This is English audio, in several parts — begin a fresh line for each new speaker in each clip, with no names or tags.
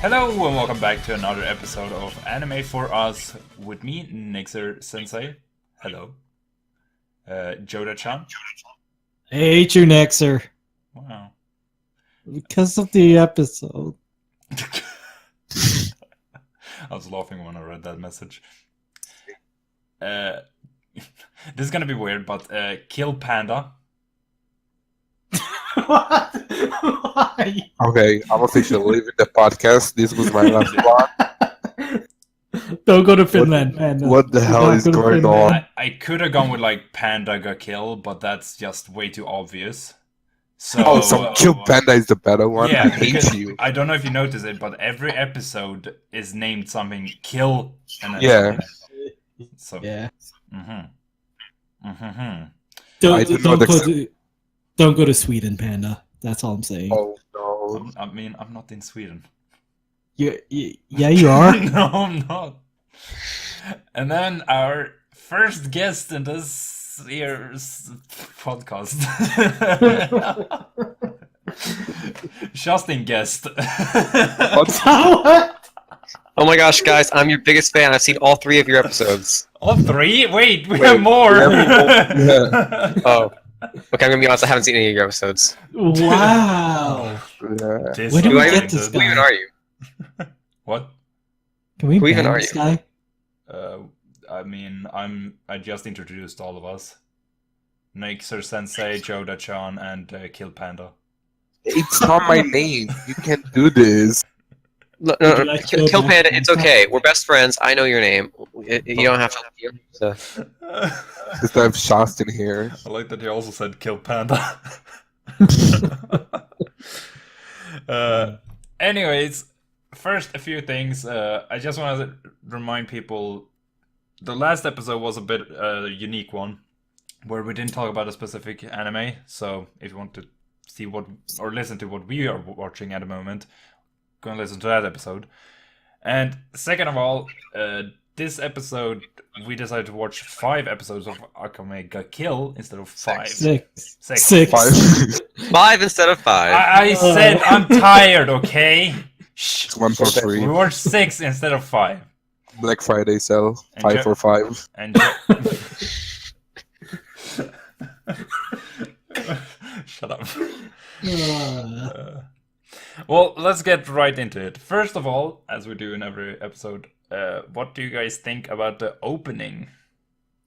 Hello and welcome back to another episode of Anime for Us with me, Nayxerr Sensei. Hello. Jodha-chan.
I hate you, Nayxerr.
Wow.
Because of the episode.
I was laughing when I read that message. This is gonna be weird, but kill Panda.
What? Why?
Okay, I'm officially leaving the podcast. This was my last one.
Don't go to Finland, Panda.
What the hell is going on?
I could have gone with like Panda got killed, but that's just way too obvious. So,
Oh, so Kill Panda is the better one?
Yeah,
I hate
because
you.
I don't know if you noticed it, but every episode is named something kill and then
Yeah.
So
Yeah. Don't go to Sweden, Panda. That's all I'm saying.
Oh no.
I'm not in Sweden.
Yeah, you are.
No, I'm not. And then our first guest in this year's podcast. Shawstin guest.
What?
Oh my gosh, guys, I'm your biggest fan. I've seen all 3 of your episodes.
All 3? Wait, we have more.
Yeah.
Oh. Okay, I'm gonna be honest, I haven't seen any of your episodes.
Wow.
Yeah.
Where do we
Who
get this
Who even
guy?
are you?
What?
Can we
Who even
ban
are
this
you?
guy?
I mean, I just introduced all of us. Nayxerr Sensei, Jodha-chan, and Kill Panda.
It's not my name. You can't do this.
No,
Would you like to go
Kill
back
Panda,
to
it's
the
okay. We're best friends. I know your name. You don't have to.
Instead of Shawstin here.
I like that he also said kill Panda. Anyways, first a few things. I just want to remind people, the last episode was a bit unique one, where we didn't talk about a specific anime. So if you want to see what or listen to what we are watching at the moment, go and listen to that episode. And second of all, this episode we decided to watch 5 episodes of Akame ga Kill instead of 5.
Six.
5.
5 instead of 5.
I said I'm tired, okay? Shh.
It's 1 for
We
free.
watched 6 instead of 5.
Black Friday sale.
And
5 for 5.
And shut up. Well, let's get right into it. First of all, as we do in every episode, what do you guys think about the opening?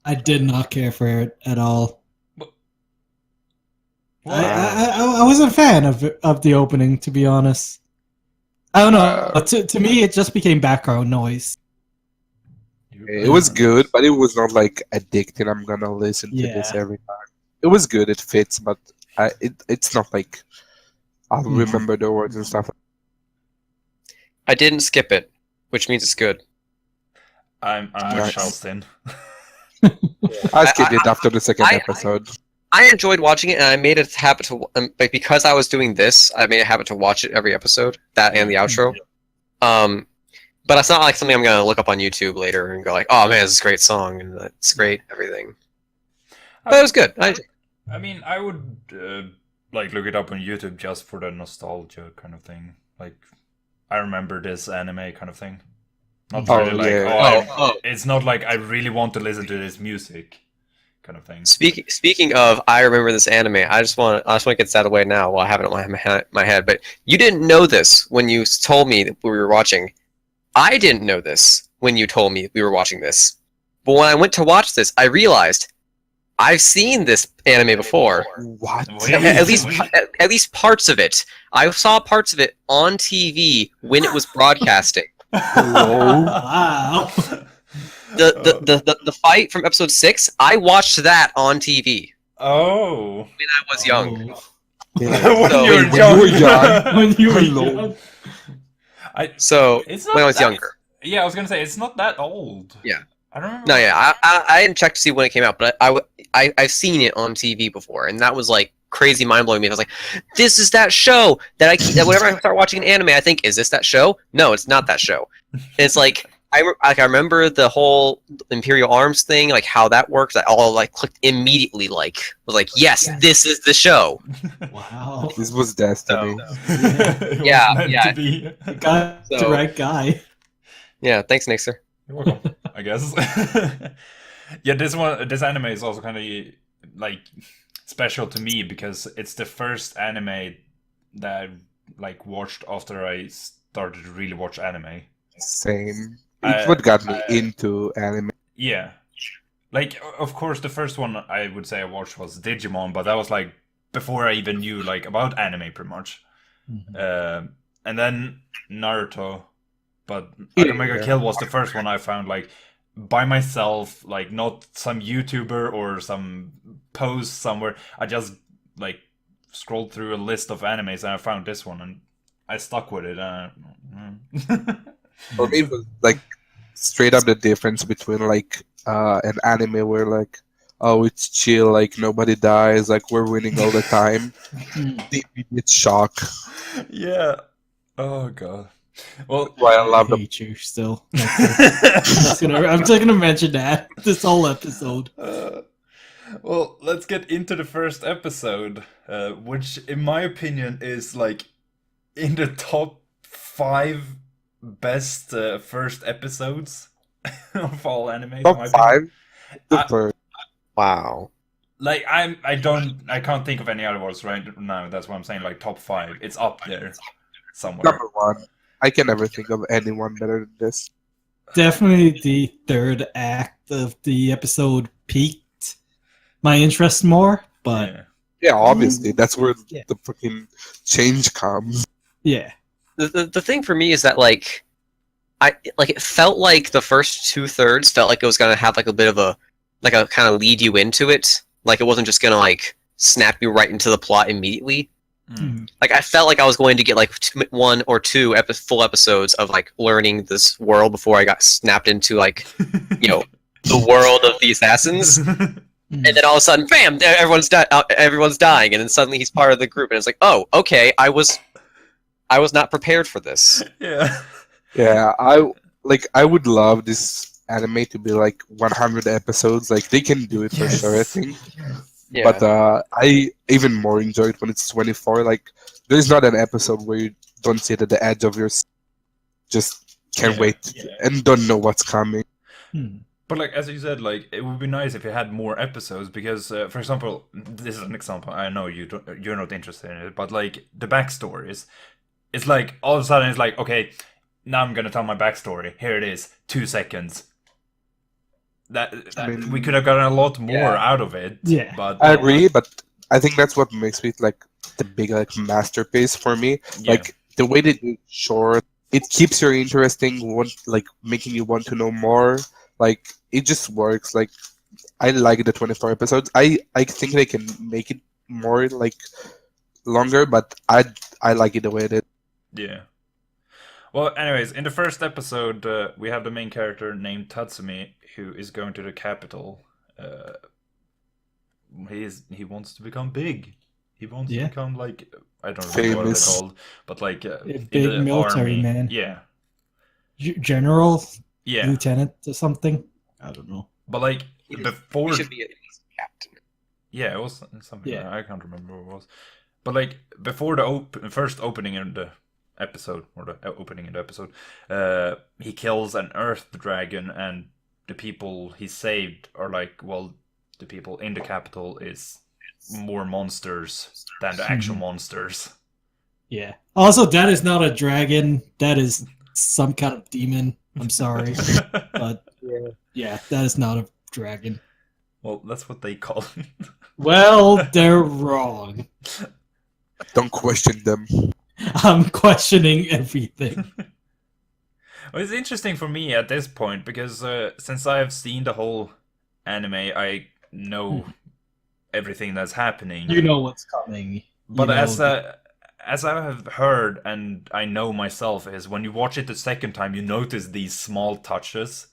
I did not care for it at all.
What?
I wasn't a fan of the opening, to be honest. I don't know. To me, it just became background noise.
It was good, but it was not like addicting. I'm gonna listen to this
Yeah.
every time. It was good, it fits, but it's not like I'll remember the words and stuff.
I didn't skip it, which means it's good.
I'm with
Nice.
Shawstin.
I skipped it after the second episode.
I enjoyed watching it, and I made it a habit to, like, because I was doing this, I made a habit to watch it every episode, that and the outro. But it's not like something I'm gonna look up on YouTube later and go like, "Oh man, this is a great song and it's great everything." But it was good.
I mean, I would like look it up on YouTube just for the nostalgia kind of thing. Like, I remember this anime kind of thing. Not
Oh,
really like,
yeah.
it's not like I really want to listen to this music kind of thing.
Speaking of, I remember this anime. I just want to get that away now while I have it on my head. But you didn't know this when you told me that we were watching. I didn't know this when you told me we were watching this. But when I went to watch this, I realized I've seen this anime before.
What?
Wait.
At least parts of it. I saw parts of it on TV when it was broadcasting.
Hello?
Wow.
The fight from episode 6, I watched that on TV
Oh.
when I was young.
Yeah.
When
So-
you were
When
young.
you were young.
When you were
Hello.
young.
So
It's not
when I was
that-
younger.
Yeah, I was gonna say it's not that old.
Yeah.
I don't remember.
No, yeah, I didn't check to see when it came out, but I've seen it on TV before, and that was like crazy mind blowing me. I was like, this is that show that that whenever I start watching an anime, I think, is this that show? No, it's not that show. And it's like I remember the whole Imperial Arms thing, like how that works. I all like clicked immediately, was like, yes, this is the show.
Wow.
This was destiny.
It was
Yeah,
meant
yeah.
to be.
You got the
So-
right guy.
Yeah, thanks, Nayxerr.
You're welcome, I guess. Yeah, this anime is also kind of like special to me because it's the first anime that I like watched after I started to really watch anime.
Same.
I-
It's what got me
I-
into anime.
Yeah. Like, of course, the first one I would say I watched was Digimon, but that was like before I even knew like about anime pretty much. And then Naruto, but Akame
Yeah.
Kill was the first one I found like by myself, like not some YouTuber or some post somewhere. I just like scrolled through a list of animes and I found this one and I stuck with it.
For me, it was like straight up the difference between like an anime where like, oh, it's chill, like nobody dies, like we're winning all the time. The immediate shock.
Yeah. Oh god. Well,
Why I love
I
the
hate you still. I'm just gonna mention that this whole episode.
Well, let's get into the first episode, which, in my opinion, is like in the top 5 best first episodes of all anime. in my
top
opinion.
5. The
I-
first.
Wow.
Like I can't think of any other ones right now. That's what I'm saying. Like top 5, it's up there somewhere.
Number 1. I can never think of anyone better than this.
Definitely the third act of the episode peaked my interest more, but
Yeah.
Yeah, obviously, that's where
Yeah.
the fucking change comes.
yeah.
The thing for me is that like it felt like the first 2/3 felt like it was gonna have like a bit of a kind of lead you into it. Like it wasn't just gonna like snap you right into the plot immediately.
Mm.
Like I felt like I was going to get like 1 or 2 full episodes of like learning this world before I got snapped into like the world of the assassins. And then all of a sudden, bam! Everyone's dying, and then suddenly he's part of the group, and it's like, oh, okay, I was not prepared for this.
Yeah.
Yeah, I would love this anime to be like 100 episodes. Like they can do it for
Yes.
sure, I think.
Yeah.
But I even more enjoy it when it's 24. Like there's not an episode where you don't sit at the edge of your seat, just can't
Yeah.
wait and don't know what's coming.
But like as you said, like it would be nice if you had more episodes because, for example, this is an example. I know you're not interested in it, but like the backstories, it's like all of a sudden it's like, okay, now I'm gonna tell my backstory. Here it is, 2 seconds.
I mean,
We could have gotten a lot more
Yeah.
out of it.
Yeah.
But
I agree, but I think that's what makes it like the big like masterpiece for me.
yeah.
Like the way they do it short, it keeps you interesting, like making you want to know more. Like it just works. Like I like the 24 episodes. I think they can make it more like longer, but I like it the way it is.
Yeah. Well, anyways, in the first episode, we have the main character named Tatsumi, who is going to the capital. He wants to become big. He wants to
Yeah.
become like, I don't remember what they're
Famous.
called, but like in
big
the
military
army.
man.
Yeah,
General,
yeah.
lieutenant, or something. I don't know.
But like before,
He should be at least captain.
yeah, it was something.
Yeah.
I can't remember what it was. But like before the first opening in the episode, or the opening in the episode, he kills an earth dragon, and the people he saved are like, well, the people in the capital is more monsters than the actual monsters.
Yeah. Also, that is not a dragon. That is some kind of demon. I'm sorry, but yeah, that is not a dragon.
Well, that's what they call it.
Well, they're wrong.
Don't question them.
I'm questioning everything.
Well, it's interesting for me at this point because since I have seen the whole anime, I know everything that's happening.
You know what's coming.
But
You know
as I have heard and I know myself, is when you watch it the second time, you notice these small touches.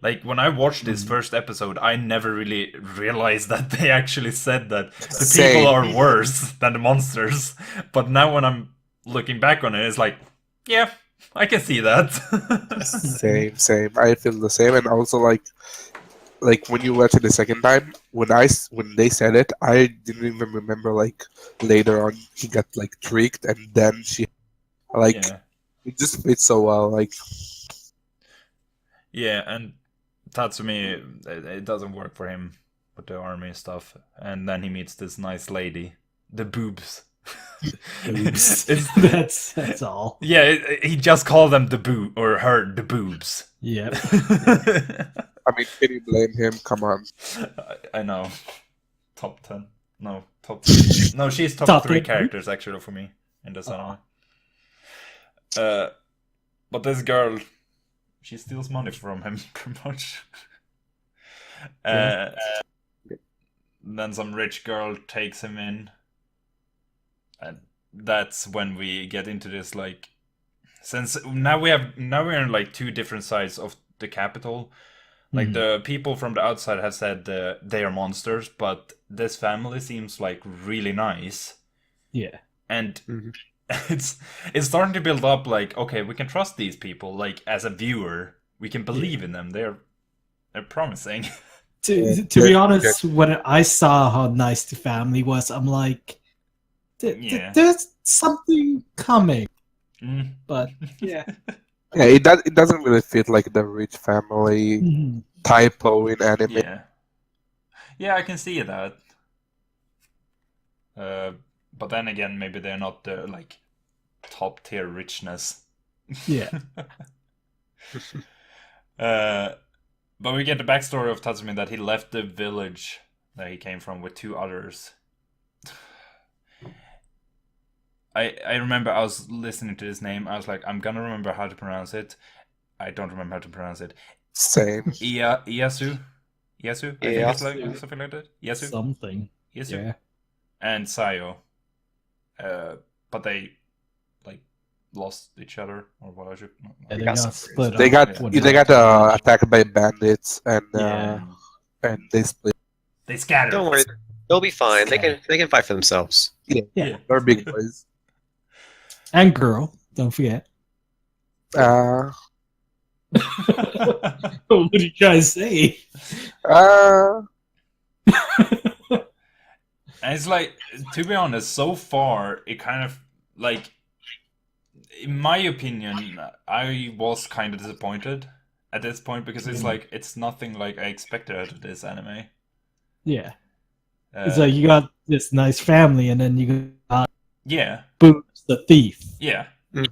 Like when I watched this first episode, I never really realized that they actually said that the
Same.
people are worse than the monsters. But now when I'm looking back on it, it's like, yeah, I can see that.
Same. I feel the same, and also like when you watch it the second time, when they said it, I didn't even remember like later on he got like tricked, and then she like
Yeah.
it just fits so well. Like
Yeah, and Tatsumi, it doesn't work for him with the army stuff. And then he meets this nice lady. The boobs.
Oops.
It's-
That's all.
yeah, he just called them the boob, or her, the boobs.
Yep.
I mean, can you blame him? Come on.
I know. Top 10. No, top 3. No, she's top,
Top
3
10?
characters, actually, for me, in this anime. But this girl, she steals money from him, pretty much. Then some rich girl takes him in. And that's when we get into this, like... Since now we're in, like, 2 different sides of the capital. Like, the people from the outside have said they are monsters, but this family seems, like, really nice.
Yeah.
And it's starting to build up, like, okay, we can trust these people. Like, as a viewer, we can believe in them. They're promising.
To be honest, when I saw how nice the family was, I'm like,
Yeah.
there's something coming.
Mm.
But yeah.
Yeah, it doesn't really fit like the rich family
Mhm.
typo in anime.
Yeah. Yeah, I can see that. But then again, maybe they're not the, like, top tier richness.
Yeah.
But we get the backstory of Tatsumi that he left the village that he came from with 2 others. I remember I was listening to this name. I was like, I'm gonna remember how to pronounce it. I don't remember how to pronounce it.
Same.
Iyasu? I think it's like something like that. Iyasu?
Something.
Iyasu?
Yeah.
And Sayo. But they, like, lost each other, or what I should...
And
They
they
got
got
separated.
split
They
up
got
when
they got attacked by bandits and
Yeah.
and they split.
They scattered.
Don't worry, they'll be fine. They can fight for themselves.
Yeah.
They're big boys.
And girl, don't forget.
Uh,
What did you guys say?
And it's like, to be honest, so far, it kind of, like, in my opinion, I was kind of disappointed at this point, because it's like, it's nothing like I expected out of this anime.
Yeah. It's like you got this nice family, and then you got
Yeah,
Boots the thief.
yeah.
Mm.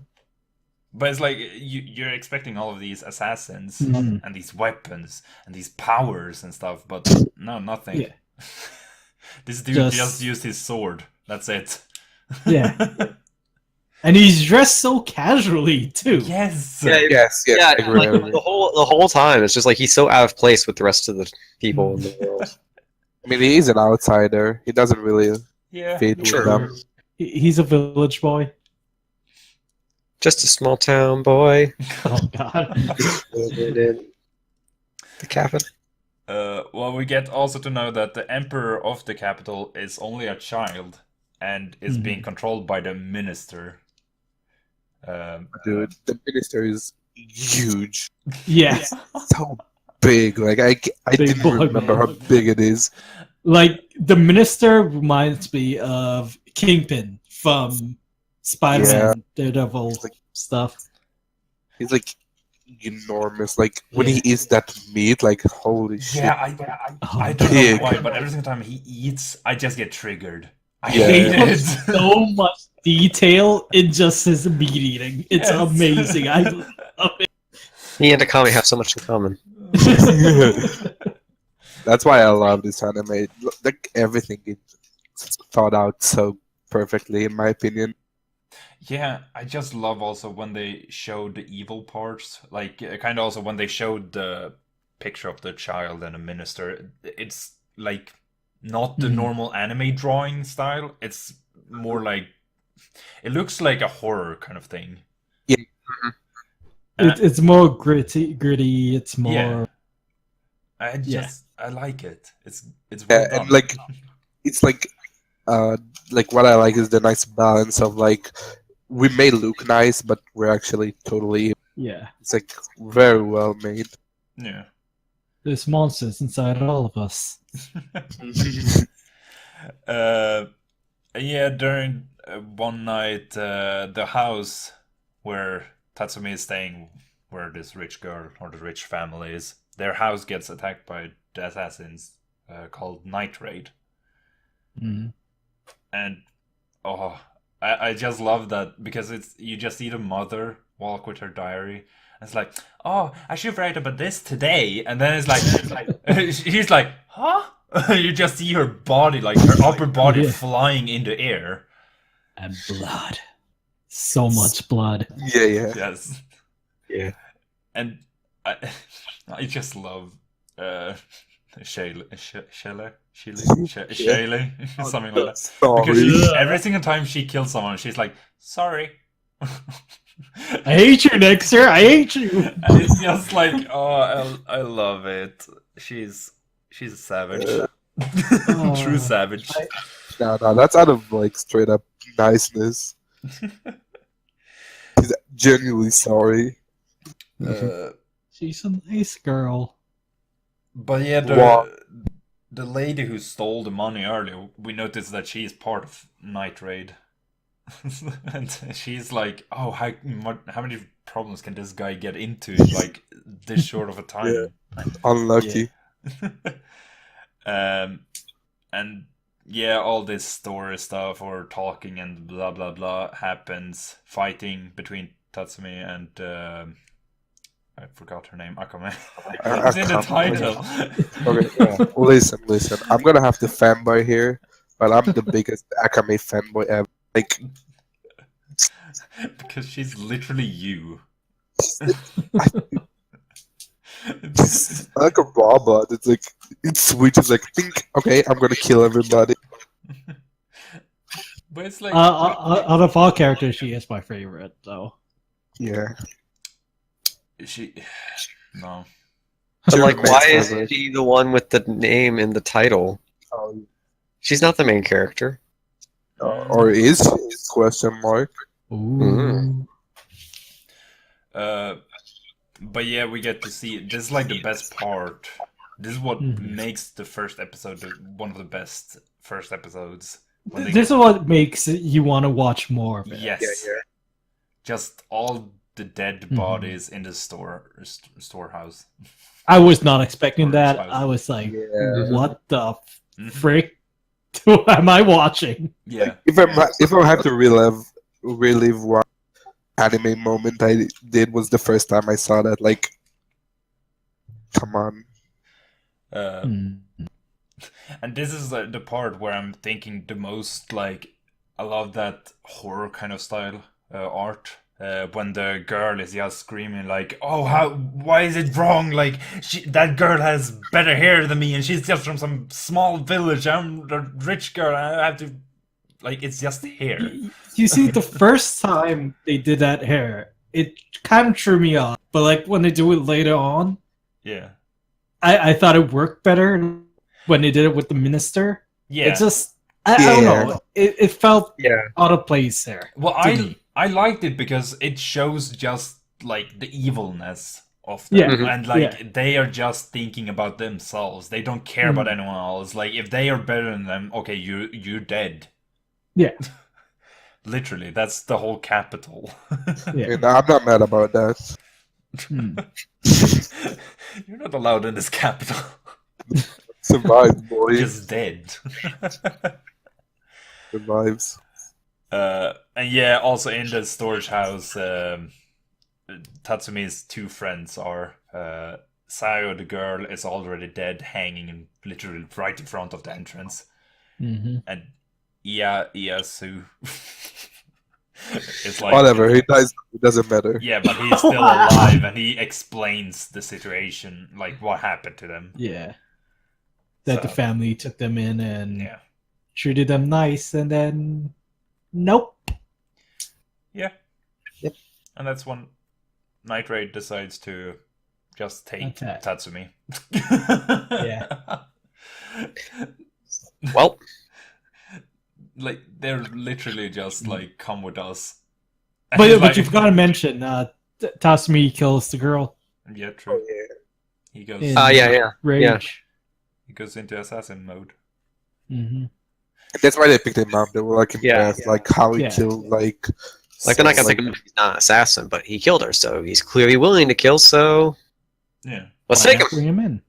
But it's like, you're expecting all of these assassins,
Mhm.
and these weapons, and these powers and stuff, but no, nothing.
Yeah.
This dude just used his sword. That's it.
Yeah. And he's dressed so casually too.
Yes.
yes,
Yeah,
I agree.
like the whole time, it's just like he's so out of place with the rest of the people in the world.
I mean, he is an outsider. He doesn't really
Yeah.
fit with
True.
them.
He's a village boy.
Just a small town boy.
Oh god.
The capital.
Well, we get also to know that the emperor of the capital is only a child and is being controlled by the minister.
Dude, the minister is huge.
Yes.
So big. Like I
Big
didn't
boy,
remember
man.
how big it is.
Like the minister reminds me of Kingpin from Spider-Man, Daredevil
Like-
stuff.
He's like enormous. Like when he eats that meat, like holy shit.
Yeah, I don't
Big.
know why, but every single time he eats, I just get triggered. I
Yeah.
hate it.
So much detail in just his meat eating. It's
Yes.
amazing. I love it.
He and Akame have so much in common.
That's why I love this anime. Like everything is thought out so perfectly, in my opinion.
Yeah, I just love also when they showed the evil parts. Like, kind of also when they showed the picture of the child and the minister. It's like not the normal anime drawing style. It's more like, it looks like a horror kind of thing.
Yeah.
It's more gritty. It's more.
Yeah. I
Yeah.
I like it. It's well
Yeah,
done.
and like it's like what I like is the nice balance of like we may look nice, but we're actually totally.
Yeah.
It's like very well made.
Yeah.
There's monsters inside all of us.
Yeah, during one night, the house where Tatsumi is staying, where this rich girl or the rich family is, their house gets attacked by the assassins called Night Raid.
Mm.
And oh, I just love that because it's you just see the mother walk with her diary. And it's like, oh, I should write about this today, and then it's like, she's like, huh? You just see her body, like her upper body,
Yeah.
flying in the air.
And blood. So much blood.
Yeah.
Yes,
Yeah.
and I just love Shayla, something like that. Because
Sorry.
every single time she kills someone, she's like, sorry.
I hate you, Nayxerr. I hate you.
And it's just like, oh, I love it. She's a savage. True savage.
No, that's out of like straight up niceness. He's genuinely sorry.
She's a nice girl.
But yeah,
Wow.
the lady who stole the money earlier, we noticed that she is part of Night Raid. And she's like, oh, how many problems can this guy get into in like this short of a time?
Unlucky.
And yeah, all this story stuff or talking and blah blah blah happens. Fighting between Tatsumi and I forgot her name, Akame. It's in the title.
Okay, listen. I'm gonna have to fanboy here, but I'm the biggest Akame fanboy ever. Like,
because she's literally you.
it's like a robot. It's like it switches. Like, think, okay, I'm gonna kill everybody.
But it's like
Out of all characters, she is my favorite, though.
Yeah.
she no.
But like,
Jeremy
why
makes
is
her-
she the one with the name in the title?
Oh,
She's not the main character.
or is she? Question mark.
Ooh.
But yeah, we get to see this is like the best part. This is what
Mhm.
makes the first episode one of the best first episodes. When they
This is what makes you want to watch more of it.
yes,
Yeah.
just all the dead bodies in the storehouse.
I was not expecting that.
Storage
I was like,
Yeah.
what the
Mhm.
frick am I watching?
Yeah,
If I had to relive one anime moment I did was the first time I saw that. Like, come on.
Hmm.
and this is the part where I'm thinking the most like I love that horror kind of style art. When the girl is just screaming like, "Oh, why is it wrong? Like, that girl has better hair than me, and she's just from some small village. I'm the rich girl. I have to, like, it's just hair."
You see, the first time they did that hair, it kind of threw me off. But like when they do it later on,
Yeah,
I thought it worked better when they did it with the minister.
yeah.
It just, I don't
Yeah.
know. It felt
Yeah.
out of place there.
Well,
to me.
I liked it because it shows just like the evilness of them,
Yeah.
Mhm.
and like they are just thinking about themselves. They don't care about anyone else. Like if they are better than them, okay, you're dead.
Yeah.
Literally, that's the whole capital.
Yeah.
And I'm not mad about that.
Hmm.
You're not allowed in this capital.
Survive, boy.
Just dead.
Survives.
And yeah, also in the storage house, Tatsumi's two friends are Sayo, the girl, is already dead, hanging in literally right in front of the entrance,
Mhm.
and Iyasu is like
Whatever, he dies, it doesn't matter.
Yeah, but he's still alive, and he explains the situation, like what happened to them.
Yeah. That the
So,
family took them in and
yeah,
treated them nice, and then nope.
yeah.
Yep.
And that's when Night Raid decides to just take
Attack.
Tatsumi.
Yeah.
Well,
Like they're literally just like, come with us.
But,
He's
but you forgot to mention, Tasumi kills the girl
Yeah,
Oh,
true.
yeah.
He goes.
in
yeah.
Rage.
He goes into assassin mode.
Mm-hmm.
And that's why they picked him up. They were like
Yeah.
impressed, like how he
Yeah.
killed like.
Like they're not
so,
gonna pick him up if he's not an assassin, but he killed her, so he's clearly willing to kill. So
Yeah.
let's
Why
take
not
him.
bring him in?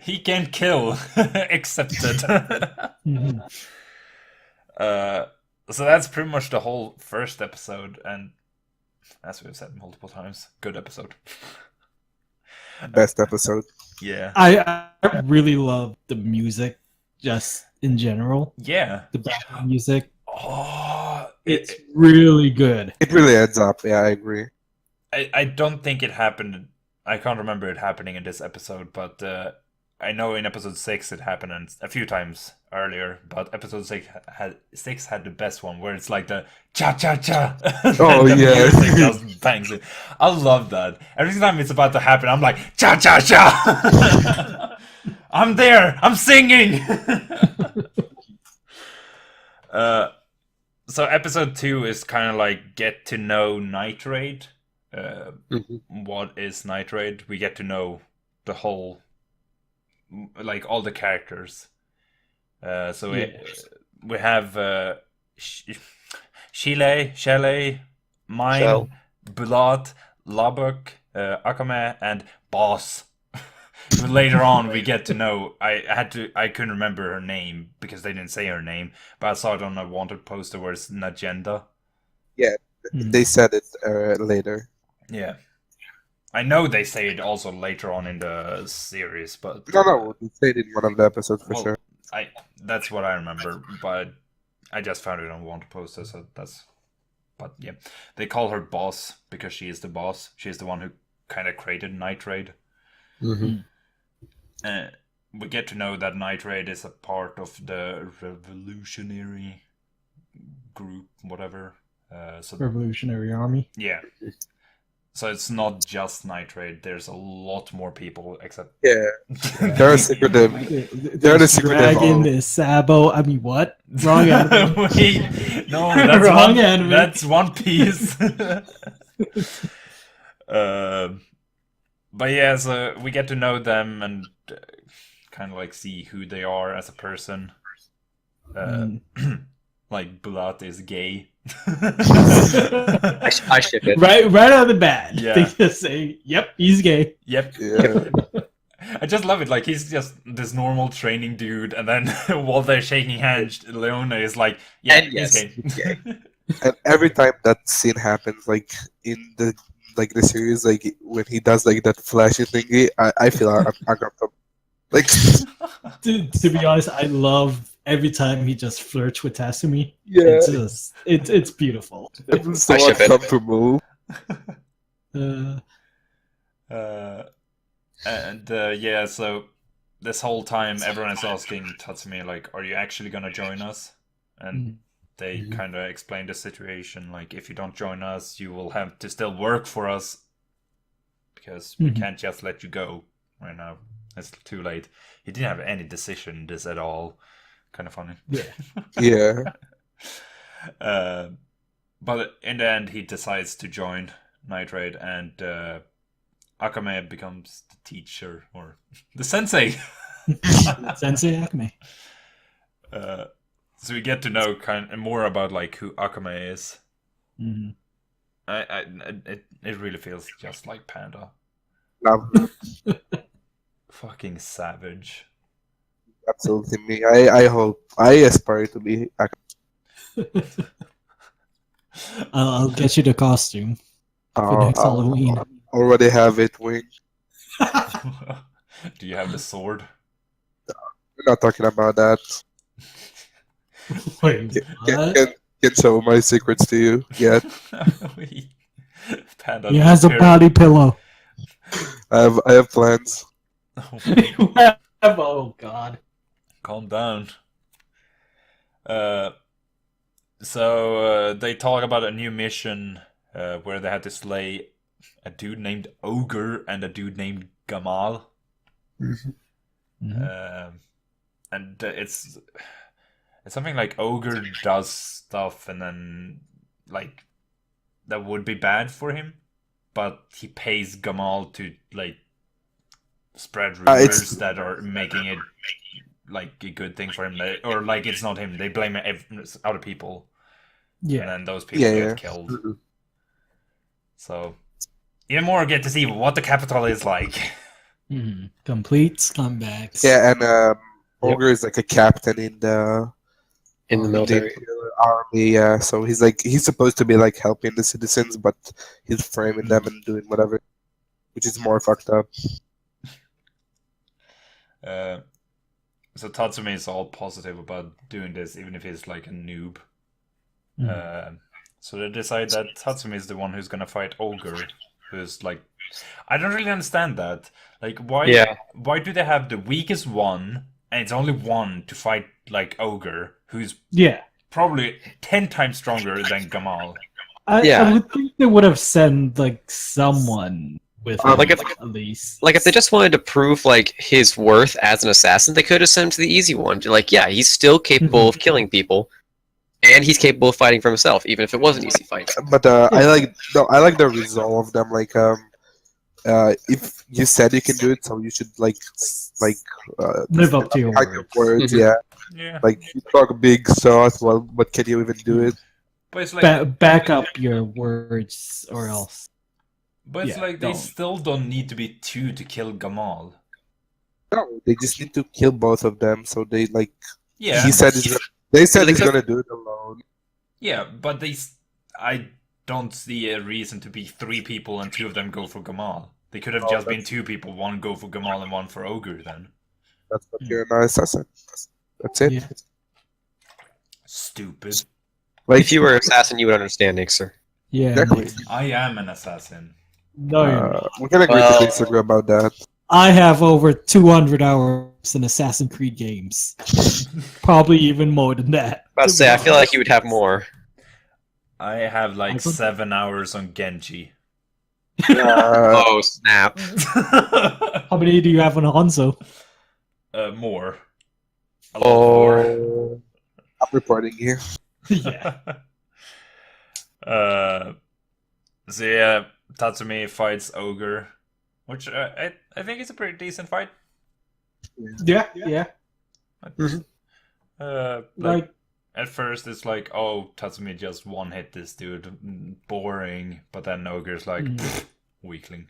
He can't kill. Accepted.
Mhm.
So that's pretty much the whole first episode, and as we've said multiple times, good episode.
Best episode.
Yeah.
I really love the music, just in general.
Yeah.
The background music,
Oh,
it's really good.
It really adds up. Yeah, I agree.
I don't think it happened. I can't remember it happening in this episode, but I know in episode 6 it happened a few times earlier. But episode 6 had the best one where it's like the cha cha cha.
Oh,
the
yeah.
music just bangs it. I love that. Every time it's about to happen, I'm like cha cha cha. I'm there. I'm singing. So episode 2 is kind of like get to know Night Raid. What is Night Raid? We get to know the whole, like all the characters. So we have Shelley, Mine,
Shell.
Bulat, Labuk, Akame, and Boss. But later on, we get to know. I couldn't remember her name because they didn't say her name, but I saw it on a wanted poster where it's Najenda.
They said it later.
Yeah, I know they say it also later on in the series, but
No, they said it in one of the episodes for
well,
sure.
that's what I remember, but I just found it on wanted poster, so that's. But yeah, they call her Boss because she is the boss. She's the one who kind of created Night Raid. We get to know that Night Raid is a part of the revolutionary group, whatever.
Revolutionary Army.
Yeah. So it's not just Night Raid. There's a lot more people, except
Yeah, they're a secretive. They're the secretive.
Dragon, there's Sabo. I mean, what? Wrong anime.
Wait, no, that's
Wrong anime.
That's One Piece. But yeah, so we get to know them and kind of like see who they are as a person. Like Bulat is gay.
I ship it.
right out of the bat.
Yeah.
They just say, "Yep, he's gay."
Yep.
Yeah.
I just love it. Like he's just this normal training dude, and then while they're shaking hands, Leona is like, "Yeah,
And
he's
yes,
gay."
he's gay.
And every time that scene happens, like in the series, like when he does like that flashy thingy, I feel uncomfortable. Like
To be honest, I love every time he just flirts with Tasumi.
yeah,
It's just it's beautiful.
it's so
I ship it.
uncomfortable.
And yeah, so this whole time everyone is asking Tatsumi like, "Are you actually gonna join us?" And they kind of explain the situation like, if you don't join us, you will have to still work for us because we can't just let you go right now. It's too late. He didn't have any decision in this at all. Kind of funny.
Yeah,
But in the end, he decides to join Night Raid, and Akame becomes the teacher or the sensei.
Sensei Akame.
So we get to know kind of more about like who Akame is.
Mhm.
It really feels just like Panda.
love
Fucking savage.
absolutely me. I hope I aspire to be.
I'll get you the costume for next Halloween.
Already have it. Wing.
Do you have the sword?
We're not talking about that.
Wait, what?
Can show my secrets to you yet.
Panda.
He has a body pillow.
I have plans.
Oh God.
Calm down. So they talk about a new mission where they had to slay a dude named Ogre and a dude named Gamal. And it's something like Ogre does stuff and then like that would be bad for him, but he pays Gamal to like spread rumors that are making it like a good thing for him, or like it's not him. They blame other people, and
Yeah.
then those people
Yeah.
get killed. So even more get to see what the capital is like.
Complete scumbags.
Yeah, and Ogre is like a captain in the
military.
army. Yeah, so he's supposed to be like helping the citizens, but he's framing them and doing whatever, which is more fucked up.
So Tatsumi is all positive about doing this, even if he's like a noob. So they decide that Tatsumi is the one who's gonna fight Ogre, who's like, I don't really understand that. Like, why do they have the weakest one, and it's only one to fight like Ogre, who's probably 10 times stronger than Gamal?
I would think they would have sent like someone with him,
like if
at least.
Like if they just wanted to prove like his worth as an assassin, they could have sent him to the easy one. Like, yeah, he's still capable of killing people, and he's capable of fighting for himself, even if it was an easy fight.
But I like the resolve of them. Like, if you said you can do it, so you should live
up to your
words.
Yeah.
Like you talk big stuff. Well, but can you even do it?
But it's like
back up your words, or else.
But it's like they still don't need to be two to kill Gamal.
No, they just need to kill both of them. So they like.
Yeah.
He said they said he's gonna do it alone.
Yeah, but I don't see a reason to be 3 people and 2 of them go for Gamal. They could have just been 2 people, 1 go for Gamal and 1 for Ogre then.
That's what you're an assassin. That's it.
Yeah.
Stupid.
Like,
If you were an assassin, you would understand, Nayxerr.
Yeah.
exactly.
I am an assassin.
No, you're not.
We can agree to disagree about that.
I have over 200 hours in Assassin's Creed games. Probably even more than that.
About to say, I feel like you would have more.
I have like 7 hours on Genji.
Oh snap!
How many do you have on Hanzo?
More. A lot more.
I'm reporting here.
Yeah.
So yeah, Tatsumi fights Ogre, which I think is a pretty decent fight.
Yeah.
Like at first it's like, oh, Tatsumi just one hit this dude, boring. But then Ogre's like, weakling.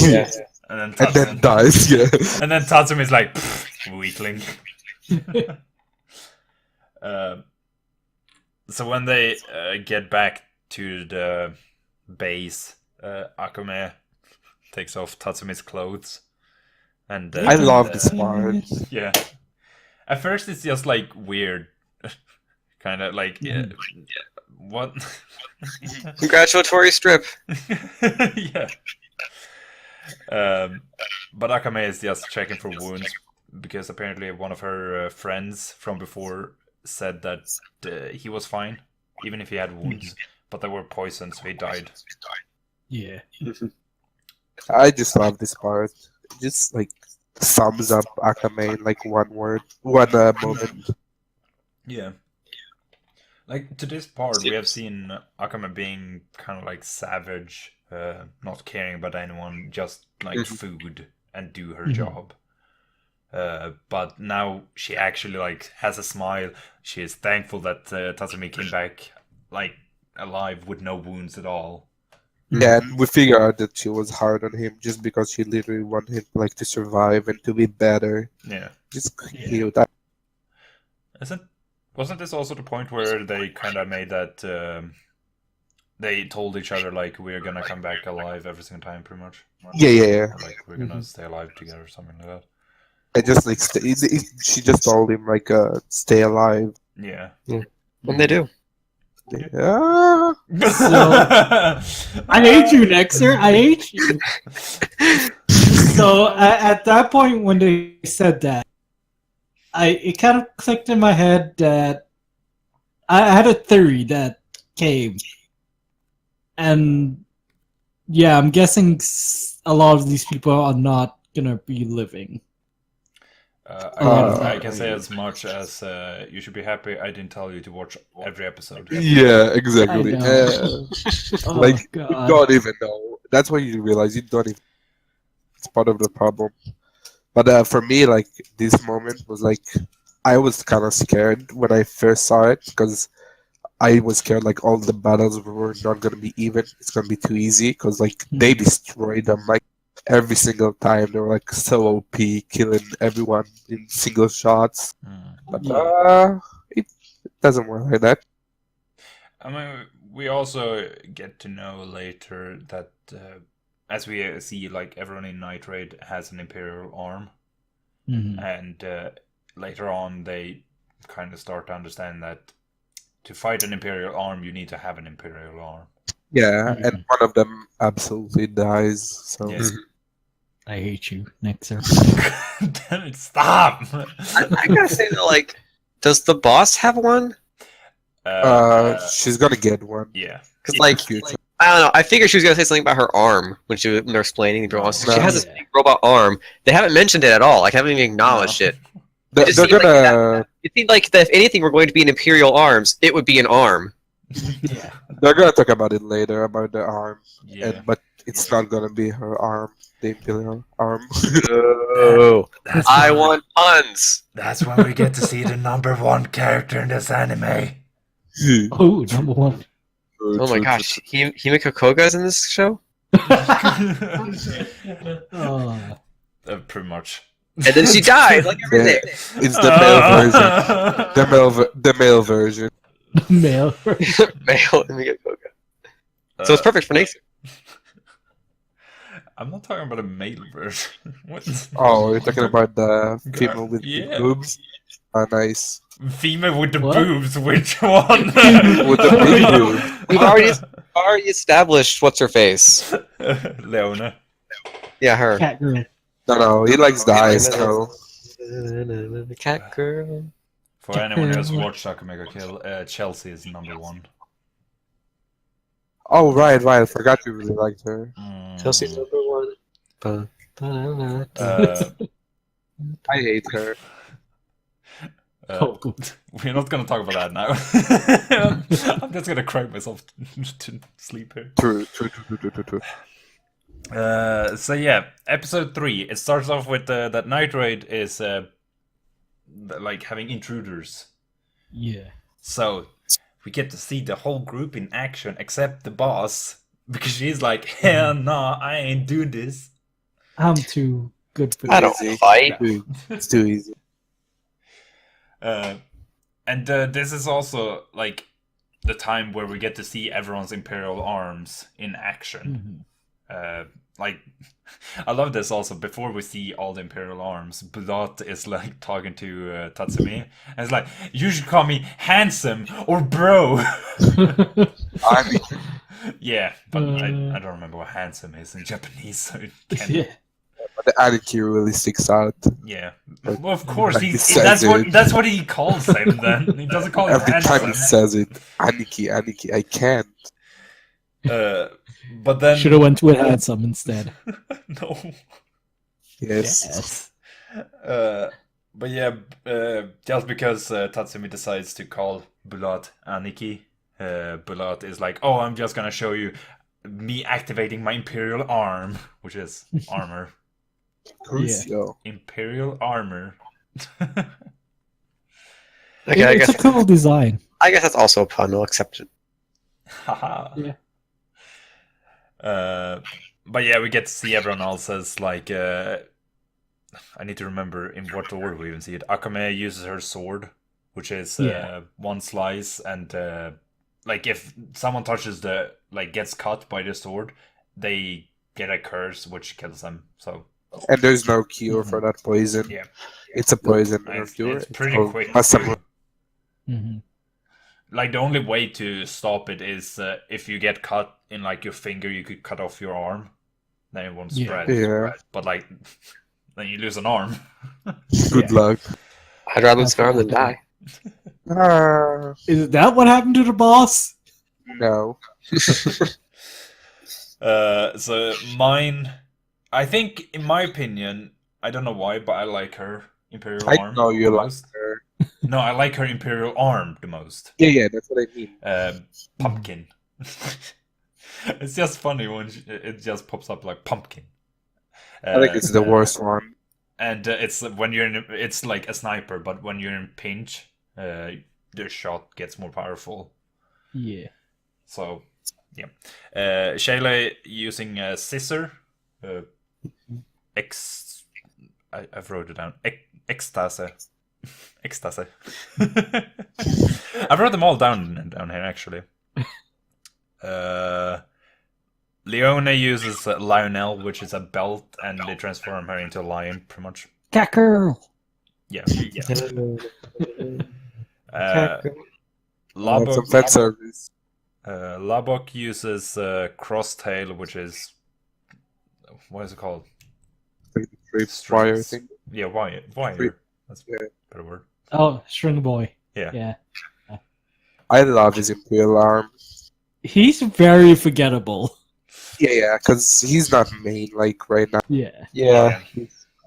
Yeah.
And
And then dies. Yeah.
And then Tatsumi's like, weakling. So when they get back to the base, Akame takes off Tatsumi's clothes, and
I love this part.
Yeah. At first, it's just like weird, kind of like what?
Congratulatory strip.
Yeah. But Akame is just checking for wounds because apparently one of her friends from before said that he was fine, even if he had wounds, but they were poisoned, so he died.
Yeah.
I just love this part. It just like sums up Akame in like one moment.
Yeah. Like to this part, we have seen Akame being kind of like savage, not caring about anyone, just like food and do her job. But now she actually like has a smile. She is thankful that Tatsumi came back like alive with no wounds at all.
Yeah, and we figure out that she was hard on him just because she literally wanted him like to survive and to be better.
Yeah.
Just cute. That.
Wasn't this also the point where they kind of made that they told each other like we're gonna come back alive every single time, pretty much?
Yeah.
Or, like we're gonna stay alive together, or something like that.
I just like she just told him like stay alive.
Yeah.
And they do.
Yeah.
I hate you, Nayxerr. I hate you. So at that point when they said that, it kind of clicked in my head that I had a theory that came, and yeah, I'm guessing a lot of these people are not gonna be living.
I can say as much as you should be happy I didn't tell you to watch every episode.
Yeah, exactly.
I know.
Like
Oh,
you
God.
don't even know. That's why you realize you don't even. It's part of the problem. But for me, like this moment was like I was kind of scared when I first saw it because I was scared like all the battles were not gonna be even. It's gonna be too easy because like they destroyed them like every single time. They were like so OP, killing everyone in single shots. But it doesn't work like that.
I mean, we also get to know later that as we see, like everyone in Night Raid has an Imperial arm,
Mhm.
and later on they kind of start to understand that to fight an Imperial arm, you need to have an Imperial arm.
Yeah, and one of them absolutely dies. So
Yes.
I hate you, Nayxerr.
Damn it! Stop.
I gotta say though, like, does the boss have one?
she's gonna get one.
Yeah.
Because
in
like,
the future.
I don't know. I figured she was gonna say something about her arm when they're explaining the boss. She has this
Yeah.
big robot arm. They haven't mentioned it at all. Like, haven't even acknowledged it.
They're
just seemed like
gonna
It seemed like that if anything were going to be an Imperial arms, it would be an arm.
Yeah.
they're gonna talk about it later about the arm,
Yeah.
but it's not gonna be her arm, the Imperial arm.
Oh,
That's
I
fine.
want puns.
That's when we get to see the #1 character in this anime.
Oh, number one.
Oh my gosh, Himiko Koga's in this show,
Oh.
Pretty much.
and then she died like everything.
It's the male version. The male version.
Male.
Male Himiko Koga. So it's perfect for Nayxerr.
I'm not talking about a male version. What?
Oh, you're talking about the female with
Yeah.
the boobs? Ah, nice.
Female with the
What?
boobs, which one?
With the big boobs.
We've already established what's her face.
Leona.
Yeah, her.
Cat girl.
No, he likes the eyes, so.
The cat girl.
For anyone who has watched Akame ga Kill, Chelsea is #1.
Oh, right. I forgot you really liked her.
Chelsea's #1.
I hate her.
Oh.
We're not gonna talk about that now. I'm just gonna cry myself to sleep here.
True.
So yeah, episode 3. It starts off with that Night Raid is like having intruders.
Yeah.
So we get to see the whole group in action except the boss because she's like, hell nah, I ain't doing this.
I'm too good for
I
this.
don't fight.
It's too easy.
And this is also like the time where we get to see everyone's Imperial arms in action. Like, I love this also. Before we see all the Imperial arms, Blood is like talking to Tatsumi, and it's like, you should call me handsome or bro.
I mean,
Yeah, but I don't remember what handsome is in Japanese, so it can't.
Yeah.
but the Aniki really sticks out.
Yeah.
Like-
Well, of course,
like
he's
he says
that's what he calls him. Then he doesn't call him
Every time
handsome.
he says it, Aniki, I can't.
But then
Should have went with handsome instead.
no.
Yes.
But yeah, just because Tatsumi decides to call Bulat Aniki, Bulat is like, oh, I'm just gonna show you me activating my Imperial arm, which is armor.
Crucio.
Imperial armor.
Okay, I
It's a
guess
cool design.
that's also a pun. I'll accept it.
Haha.
Yeah.
But yeah, we get to see everyone else's like. I need to remember in what order we even see it. Akame uses her sword, which is
Yeah.
one slice, and like if someone touches gets cut by the sword, they get a curse which kills them. So
And there's no cure for that poison.
yeah,
It's a poison. no
it's
cure.
pretty
called
quick.
Masamu.
Mhm.
Like the only way to stop it is if you get cut in like your finger, you could cut off your arm, then it won't
Yeah.
spread.
Yeah.
But like, then you lose an arm.
Good
Yeah.
luck.
I'd rather lose my arm than die.
Is that what happened to the boss?
No.
So mine, I think, in my opinion, I don't know why, but I like her. imperial
I
arm
know you
the
like
most.
her.
No, I like her imperial arm the most.
Yeah, that's what I mean.
Pumpkin. It's just funny when it just pops up like pumpkin.
I think it's the worst one.
And it's when you're in, it's like a sniper, but when you're in pinch, the shot gets more powerful.
Yeah.
So, yeah. Shayla using a scissor. I wrote it down. Ecstasy. Ecstasy. I wrote them all down here actually. Leone uses Lionel, which is a belt, and they transform her into a lion, pretty much.
Cacker.
Yeah.
Some
Labok,
fan service.
Labok uses Crosstail, which is what is it called?
Like the trip
Strings.
wire thing.
Yeah, wire.
Trip.
That's
Yeah.
a better word.
Oh, String Boy.
Yeah.
Yeah.
I love his imperial arm.
He's very forgettable.
Yeah, because he's not main like right now.
Yeah.
Yeah.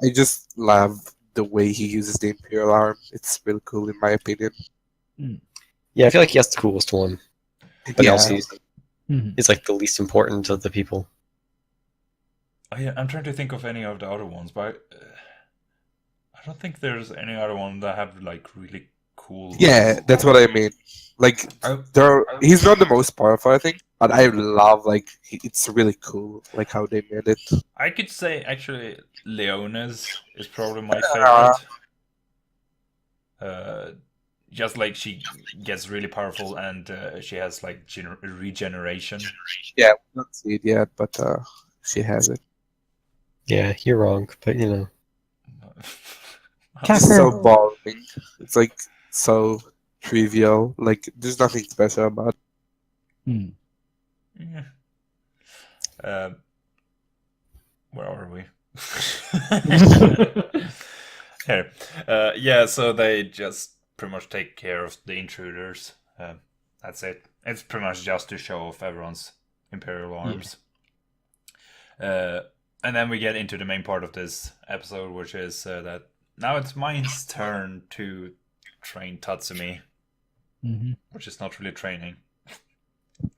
I just love the way he uses the imperial arm. It's real cool in my opinion.
Yeah, I feel like he has the coolest one. But
Yeah.
also,
Mhm.
he's like the least important of the people.
Oh, yeah, I'm trying to think of any of the other ones, but I don't think there's any other one that have like really cool.
Yeah, that's what I mean. Like, he's not the most powerful, I think, but I love it's really cool, like how they made it.
I could say actually Leona's is probably my
Yeah.
favorite. Just like she gets really powerful and she has like regeneration.
Yeah, we don't see it yet, but she has it.
Yeah, you're wrong, but you know.
It's so boring. It's like so trivial. Like there's nothing special about it.
Yeah. Where are we? Here. Yeah, so they just pretty much take care of the intruders. That's it. It's pretty much just to show off everyone's imperial arms. And then we get into the main part of this episode, which is that now it's Mine's turn to train Tatsumi, which is not really training.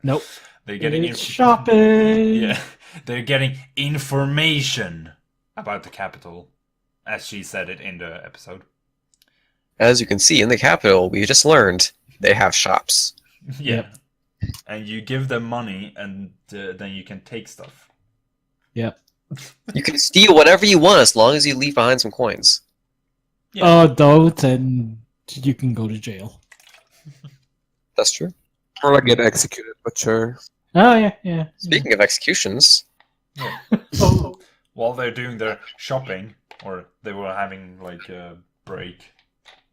Nope.
They're getting
It's shopping.
Yeah, they're getting information about the capital, as she said it in the episode.
As you can see in the capital, we just learned they have shops.
Yeah, and you give them money, and then you can take stuff.
Yep.
You can steal whatever you want as long as you leave behind some coins.
Yeah.
Don't, and you can go to jail.
That's true.
Or like get executed, but sure.
Oh yeah.
Speaking of executions,
While they're doing their shopping, or they were having like a break,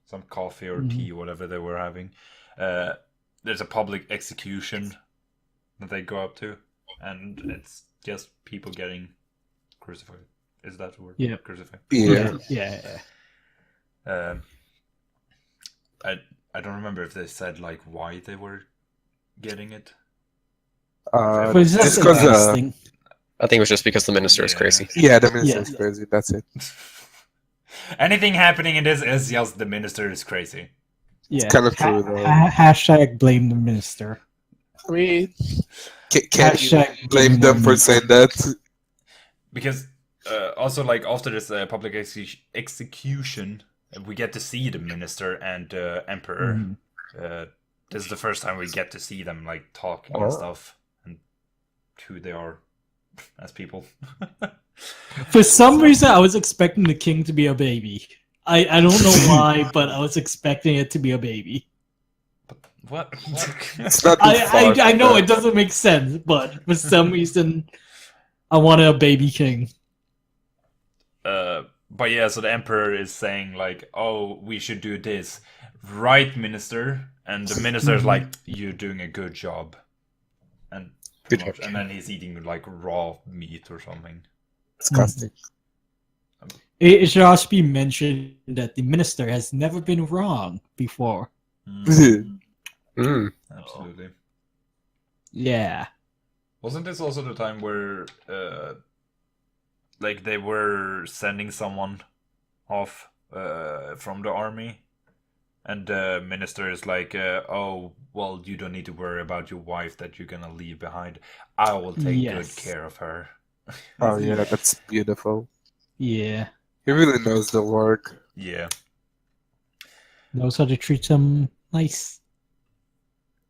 some coffee or tea, whatever they were having, there's a public execution that they go up to, and it's just people getting crucified. Is that the word?
Yeah.
Crucified.
Yeah.
I don't remember if they said like why they were getting it.
But it's
Just
just
'cause,
interesting.
I think it was just because the minister is
Yeah.
crazy.
Yeah, the minister is crazy. That's it.
Anything happening in this is just the minister is crazy.
Yeah.
kinda true, though.
Hashtag blame the minister.
I mean, can't you
Hashtag
blame them for saying that?
Because also like after this public execution, we get to see the minister and emperor. This is the first time we get to see them like talking and stuff, and who they are as people.
For some reason, I was expecting the king to be a baby. I don't know why, but I was expecting it to be a baby.
What?
It's not too far
I
from
know
that.
it doesn't make sense, but for some reason, I wanted a baby king.
But yeah, so the emperor is saying like, "Oh, we should do this, right, minister?" And the minister's like, "You're doing a good job," and
Good job.
and then he's eating like raw meat or something.
Disgusting.
It should also be mentioned that the minister has never been wrong before.
Absolutely.
Yeah.
Wasn't this also the time where, like, they were sending someone off from the army, and the minister is like, "Oh, well, you don't need to worry about your wife that you're gonna leave behind. I will take good
Yes.
care of her."
Oh yeah, that's beautiful.
Yeah.
He really knows the work.
Yeah.
Knows how to treat them nice.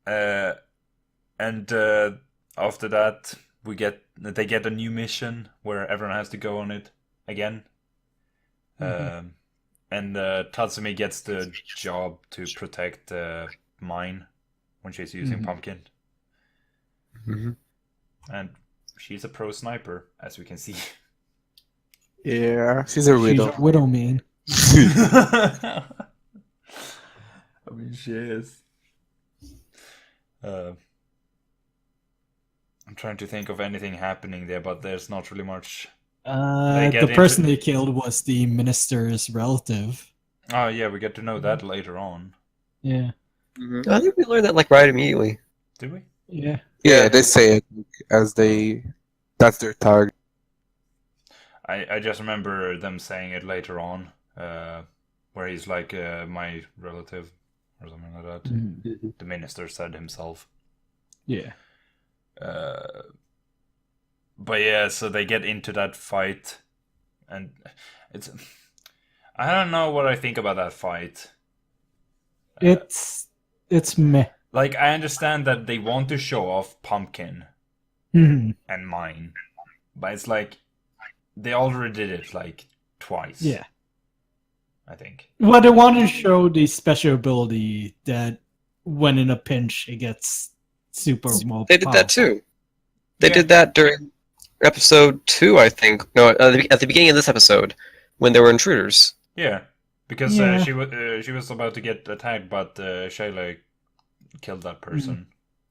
And after that, they get a new mission where everyone has to go on it again.
Mhm.
And Tatsumi gets the job to protect the mine when she's using
Mhm.
Pumpkin,
Mhm.
and she's a pro sniper, as we can see.
Yeah, she's a
She's
widow.
a widow man.
I mean, she is. I'm trying to think of anything happening there, but there's not really much. They get
The person
into-
they killed was the minister's relative.
Oh yeah, we get to know that later on.
Yeah.
I think we learned that like right immediately.
Did we?
Yeah.
Yeah, they say it as they. That's their target.
I just remember them saying it later on, where he's like, my relative, or something like that.
Mhm.
The minister said himself.
Yeah.
But yeah, so they get into that fight, and it's. I don't know what I think about that fight.
It's meh.
Like, I understand that they want to show off Pumpkin
Mhm.
and Mine, but it's like they already did it like twice.
Yeah.
I think.
Well, they wanted to show the special ability that when in a pinch it gets super more
They did that too. They
Yeah.
did that during episode 2, I think. No, at the beginning of this episode, when there were intruders.
Yeah, because
Yeah.
she was about to get attacked, but Shayla killed that person.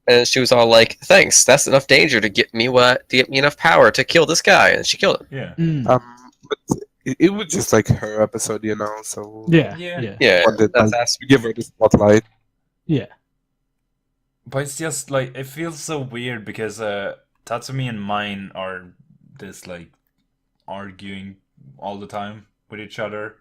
And she was all like, "Thanks, that's enough danger to get me enough power to kill this guy," and she killed him.
Yeah.
But it was just like her episode, you know. So
Yeah.
Yeah.
Yeah.
Yeah,
wanted,
that's
like,
ass-
to give her the spotlight.
Yeah.
But it's just like it feels so weird because Tatsumi and Mine are this like arguing all the time with each other.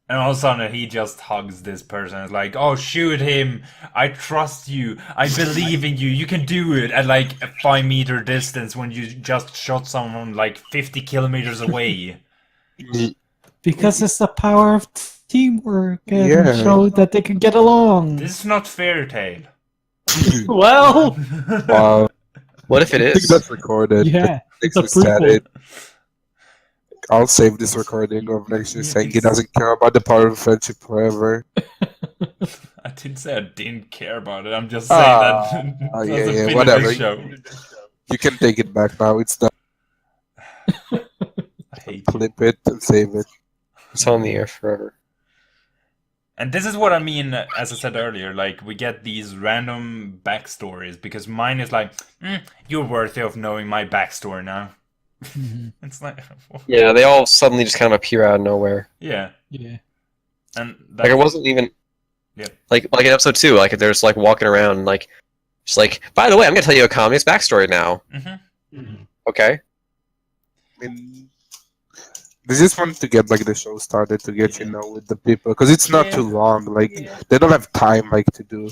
And all of a sudden he just hugs this person. It's like, oh, shoot him. I trust you. I believe in you. You can do it at like a 5-meter distance when you just shot someone like 50 kilometers away.
Because it's the power of teamwork and
Yeah.
show that they can get along.
This is not fairy tale.
Well,
Wow.
What if it
I think
is?
that's recorded.
yeah.
Next
It's a
we said
prequel.
it. I'll save this recording of next year
Yeah,
saying he
it's-
doesn't care about the power of friendship forever.
I didn't say I didn't care about it. I'm just saying that
yeah,
doesn't
yeah,
fit in
whatever.
this show.
You can take it back now. It's done.
I hate you.
Clip it and save it.
It's on the air forever.
And this is what I mean, as I said earlier, like, we get these random backstories, because mine is like, you're worthy of knowing my backstory now.
Mhm.
It's like,
Yeah, they all suddenly just kind of appear out of nowhere.
yeah.
Yeah.
And
Like it wasn't even.
Yeah.
Like in episode 2, like they're just like walking around, and, like, just like, by the way, I'm gonna tell you Akame's backstory now.
Mhm.
Okay.
I mean, they just want to get like the show started to get
Yeah.
you know with the people because it's not
Yeah.
too long. Like
Yeah.
they don't have time like to do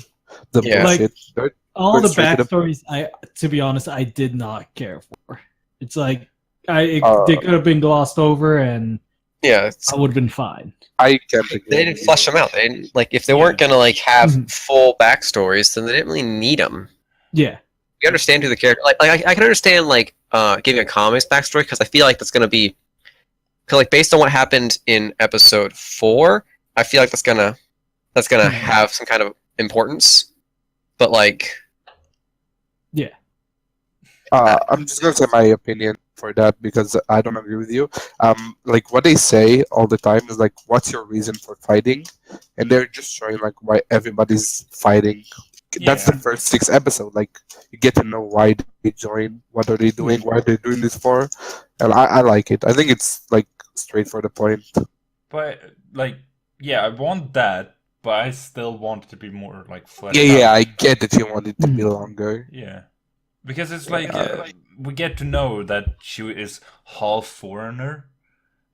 the
Yeah.
bullshit. They're-
All
Going
the
straight to the
backstories, to be honest, I did not care for. It's like they could have been glossed over, and
Yeah. It's,
I would have been fine.
I can't. agree
they
with
didn't
you.
flesh them out. They didn't like if they weren't gonna like have
Mhm.
full backstories, then they didn't really need them.
Yeah.
You understand who the character like I can understand like giving Akame's backstory because I feel like that's gonna be because like based on what happened in episode 4, I feel like that's gonna
Mhm.
have some kind of importance. But like
I'm just gonna say my opinion for that because I don't agree with you. Like what they say all the time is like, "What's your reason for fighting?" And they're just showing like why everybody's fighting. That's the
Yeah.
first 6 episodes. Like you get to know why they join, what are they doing, why are they doing this for, and I like it. I think it's like straight for the point.
But, like, yeah, I want that, but I still want it to be more, like, fleshed
Yeah, yeah,
out.
I get that you want it to be longer.
Yeah. Because it's like, we get to know that she is half foreigner,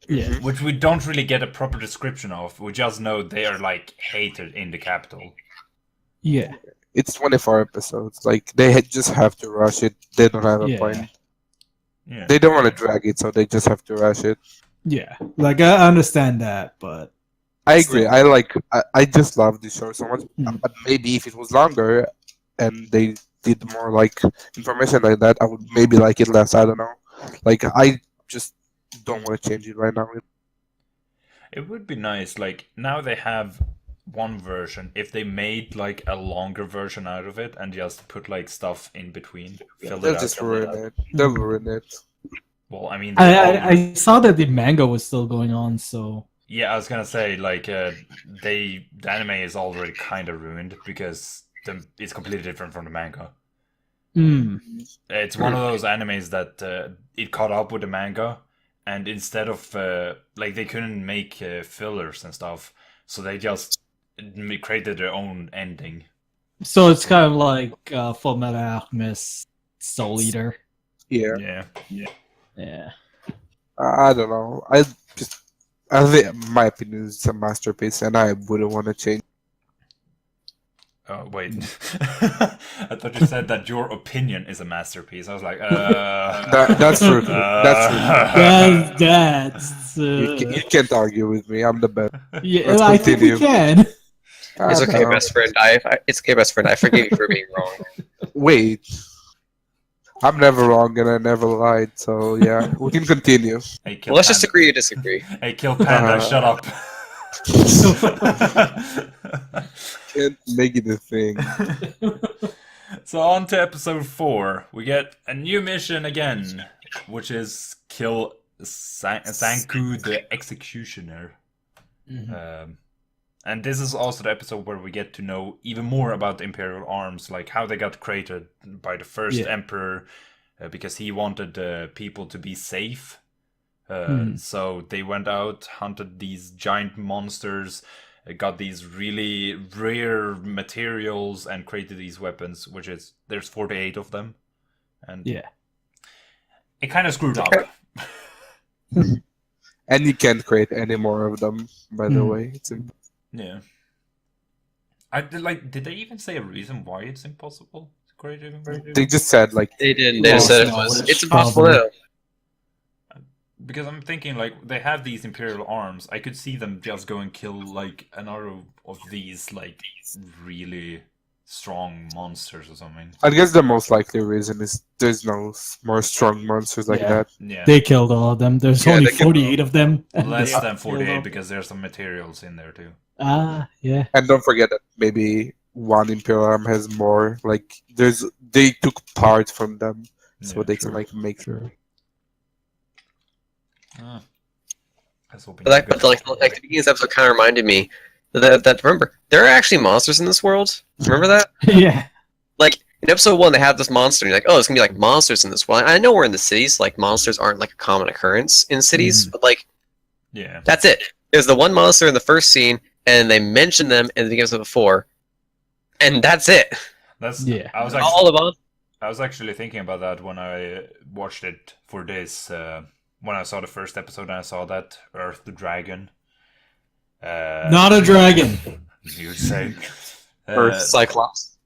Yeah.
which we don't really get a proper description of. We just know they are like hated in the capital.
Yeah.
It's 24 episodes. Like they just have to rush it. They don't have a
Yeah.
point.
Yeah.
They don't want to drag it, so they just have to rush it.
Yeah. Like I understand that, but
I agree. I just love this show so much.
Mm.
But maybe if it was longer and they did more like information like that, I would maybe like it less. I don't know. Like I just don't want to change it right now.
It would be nice, like, now they have one version. If they made, like, a longer version out of it and just put, like, stuff in between, fill
They'll
it
just
out.
ruin it. They'll ruin it.
Well, I mean, they
I saw that the manga was still going on, so
yeah, I was gonna say, like, the anime is already kind of ruined because it's completely different from the manga. It's one of those animes that it caught up with the manga, and instead of like they couldn't make fillers and stuff, so they just created their own ending.
so it's kind of like Fullmetal Alchemist Soul Eater.
Yeah.
Yeah.
I don't know. I think my opinion is a masterpiece, and I wouldn't want to change.
Oh wait, I thought you said that your opinion is a masterpiece. I was like,
That's true. That's
That's
you can't argue with me. I'm the best.
yeah.
Let's
I think we
continue.
can.
It's okay, best friend. It's okay, best friend. I forgive you for being wrong.
Wait. I'm never wrong and I never lied, so yeah, we can continue.
Hey,
Well, let's just agree to disagree.
Hey, kill Panda, shut up.
Can't make it a thing.
So on to episode 4, we get a new mission again, which is kill Sanku the Executioner. And this is also the episode where we get to know even more about the Imperial Arms, like how they got created by the first Emperor, because he wanted people to be safe. So they went out, hunted these giant monsters, got these really rare materials, and created these weapons, which is, there's 48 of them. And it kind of screwed up.
And you can't create any more of them, by the way.
Yeah. Did they even say a reason why it's impossible to create even more?
They just said like
They didn't. They just said it's impossible now.
Because I'm thinking, like, they have these Imperial Arms. I could see them just go and kill, like, another of these, like, really strong monsters or something.
I guess the most likely reason is there's no more strong monsters like that.
Yeah.
They killed all of them. There's only 48 of them.
Less than 48 because there's some materials in there too.
Yeah.
And don't forget that maybe one Imperial Arm has more. Like they took part from them, so they can like make sure.
But like the beginning of this episode kind of reminded me that remember there are actually monsters in this world. Remember that?
Yeah.
Like in episode 1, they have this monster, and you're like, oh, it's gonna be like monsters in this world. I know we're in the cities, like monsters aren't like a common occurrence in cities, but like,
yeah,
that's it. There's the one monster in the first scene, and they mention them in the beginning of episode 4, and that's it.
That's
yeah.
I was actually thinking about that when I watched it for this. When I saw the first episode, and I saw that Earth the Dragon.
Not a dragon.
You'd say.
Earth Cyclops.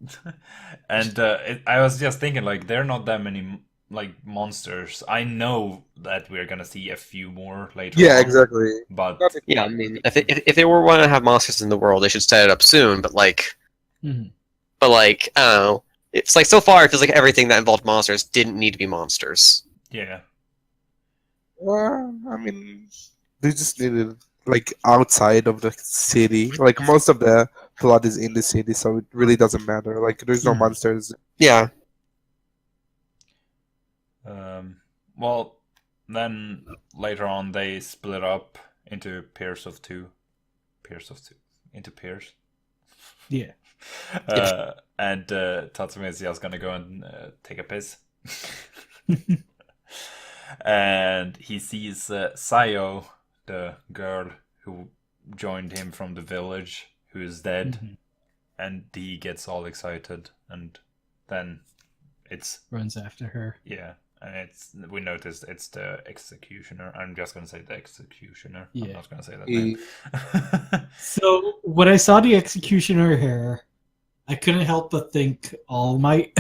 And I was just thinking, like, there are not that many like monsters. I know that we're gonna see a few more later.
Yeah,
on,
exactly.
But
yeah, I mean, if they were want to have monsters in the world, they should set it up soon. But like, I don't know. It's like so far, it feels like everything that involved monsters didn't need to be monsters.
Yeah.
Well, I mean, they just needed like outside of the city. Like most of the plot is in the city, so it really doesn't matter. Like there's no monsters.
Yeah.
Well, then later on they split up into pairs of two. Into pairs.
Yeah.
And Tatsumi is just gonna go and take a piss. And he sees Sayo, the girl who joined him from the village, who is dead. And he gets all excited, and then it's
runs after her.
Yeah. And we noticed it's the executioner. I'm just gonna say the executioner. I'm
Yeah.
not gonna say that
He-
name.
So when I saw the executioner hair, I couldn't help but think All Might.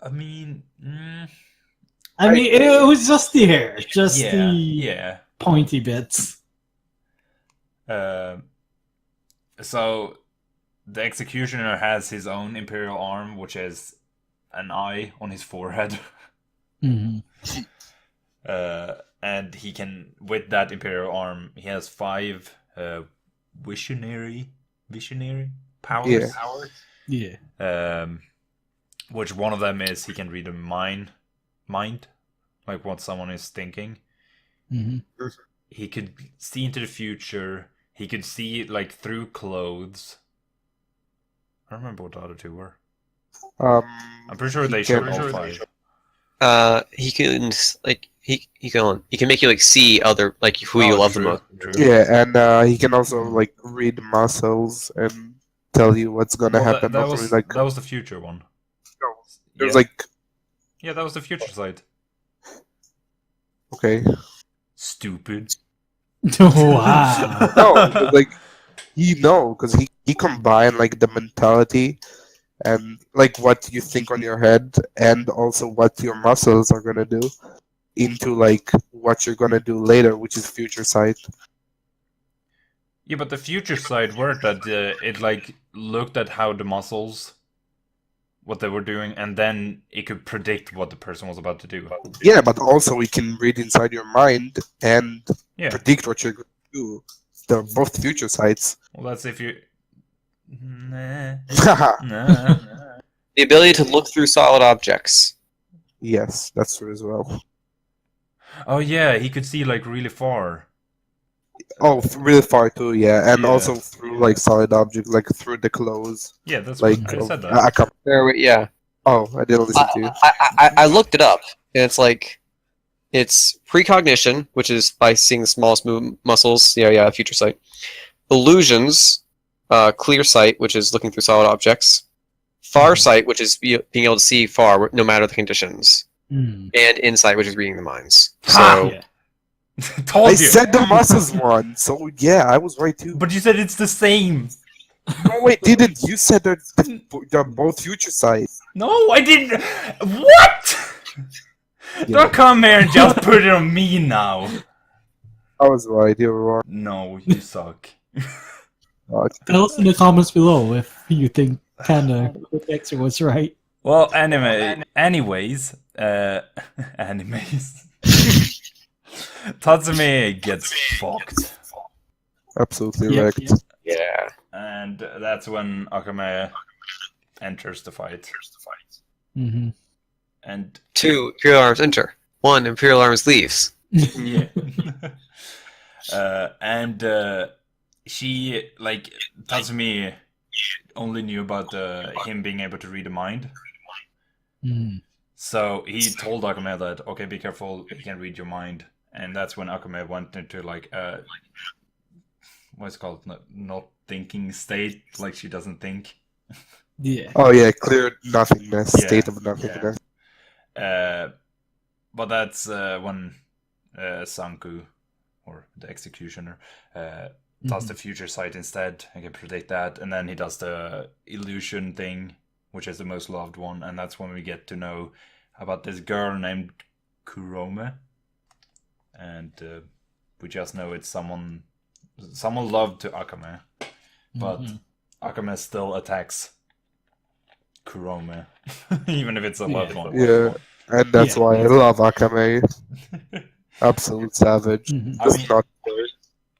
I mean,
I mean, it was just the hair, just
yeah,
the
yeah.
pointy bits.
So the executioner has his own imperial arm, which is an eye on his forehead.
Mhm.
And he can, with that imperial arm, he has 5 visionary powers.
Yeah.
Which one of them is he can read a mind, like what someone is thinking.
Mhm.
He could see into the future. He could see like through clothes. I don't remember what the other 2 were. I'm pretty sure
he
they
can-
showed all 5.
He can like he can make you like see other like who you
Oh,
love the
true,
most.
true.
Yeah, and he can also like read muscles and tell you what's gonna
Well,
happen.
that
Not
was
really, like
that was the future one.
there's
Yeah.
like
Yeah, that was the future side.
okay,
Stupid.
Wow.
no, because, like because he combined like the mentality and like what you think on your head and also what your muscles are gonna do into like what you're gonna do later, which is future sight.
Yeah, but the future side worked that it like looked at how the muscles, what they were doing, and then it could predict what the person was about to do.
Yeah, but also we can read inside your mind and
Yeah.
predict what you're gonna do. They're both future sights.
Well, that's if you. Nah.
Haha.
Nah.
The ability to look through solid objects.
Yes, that's true as well.
Oh yeah, he could see like really far.
Oh, really far too, yeah, and
Yeah.
also through like solid objects, like through the clothes,
Yeah, that's
like
what I said that.
Akame.
Yeah.
Oh, I didn't listen to you.
I looked it up, and it's like it's precognition, which is by seeing the smallest muscles. Yeah, future sight. Illusions, clear sight, which is looking through solid objects. Far sight, which is being able to see far no matter the conditions,
Mm.
and insight, which is reading the minds.
Ha!
So
Yeah.
Told
I
you.
said the muscles one, so yeah, I was right too.
But you said it's the same.
No, I didn't. You said they're both future sights.
No, I didn't. What? Don't come here and just put it on me now.
I was right. You were wrong.
No, you suck.
Tell us in the comments below if you think Panda Nayxerr was right.
Well, anyways, animes. Tatsumi gets fucked.
Absolutely
Yeah,
right.
yeah.
yeah,
And that's when Akame enters the fight.
Mhm.
And
2 Imperial Arms enter. 1 Imperial Arms leaves.
yeah. She, like, Tatsumi only knew about him being able to read the mind.
Mm.
So he told Akame that, okay, be careful, he can read your mind. And that's when Akame went into, like, what's it called? Not thinking state, like she doesn't think.
Yeah.
Oh yeah, clear nothingness,
Yeah.
state of nothingness.
But that's when Sanku, or the executioner, does the future sight instead and can predict that. And then he does the illusion thing, which is the most loved one. And that's when we get to know about this girl named Kurome. And we just know it's someone loved to Akame. But
Mhm.
Akame still attacks Kurome, even if it's a
Yeah.
loved one.
Yeah, and that's
Yeah.
why I love Akame. Absolute savage.
Mhm.
I mean,
Not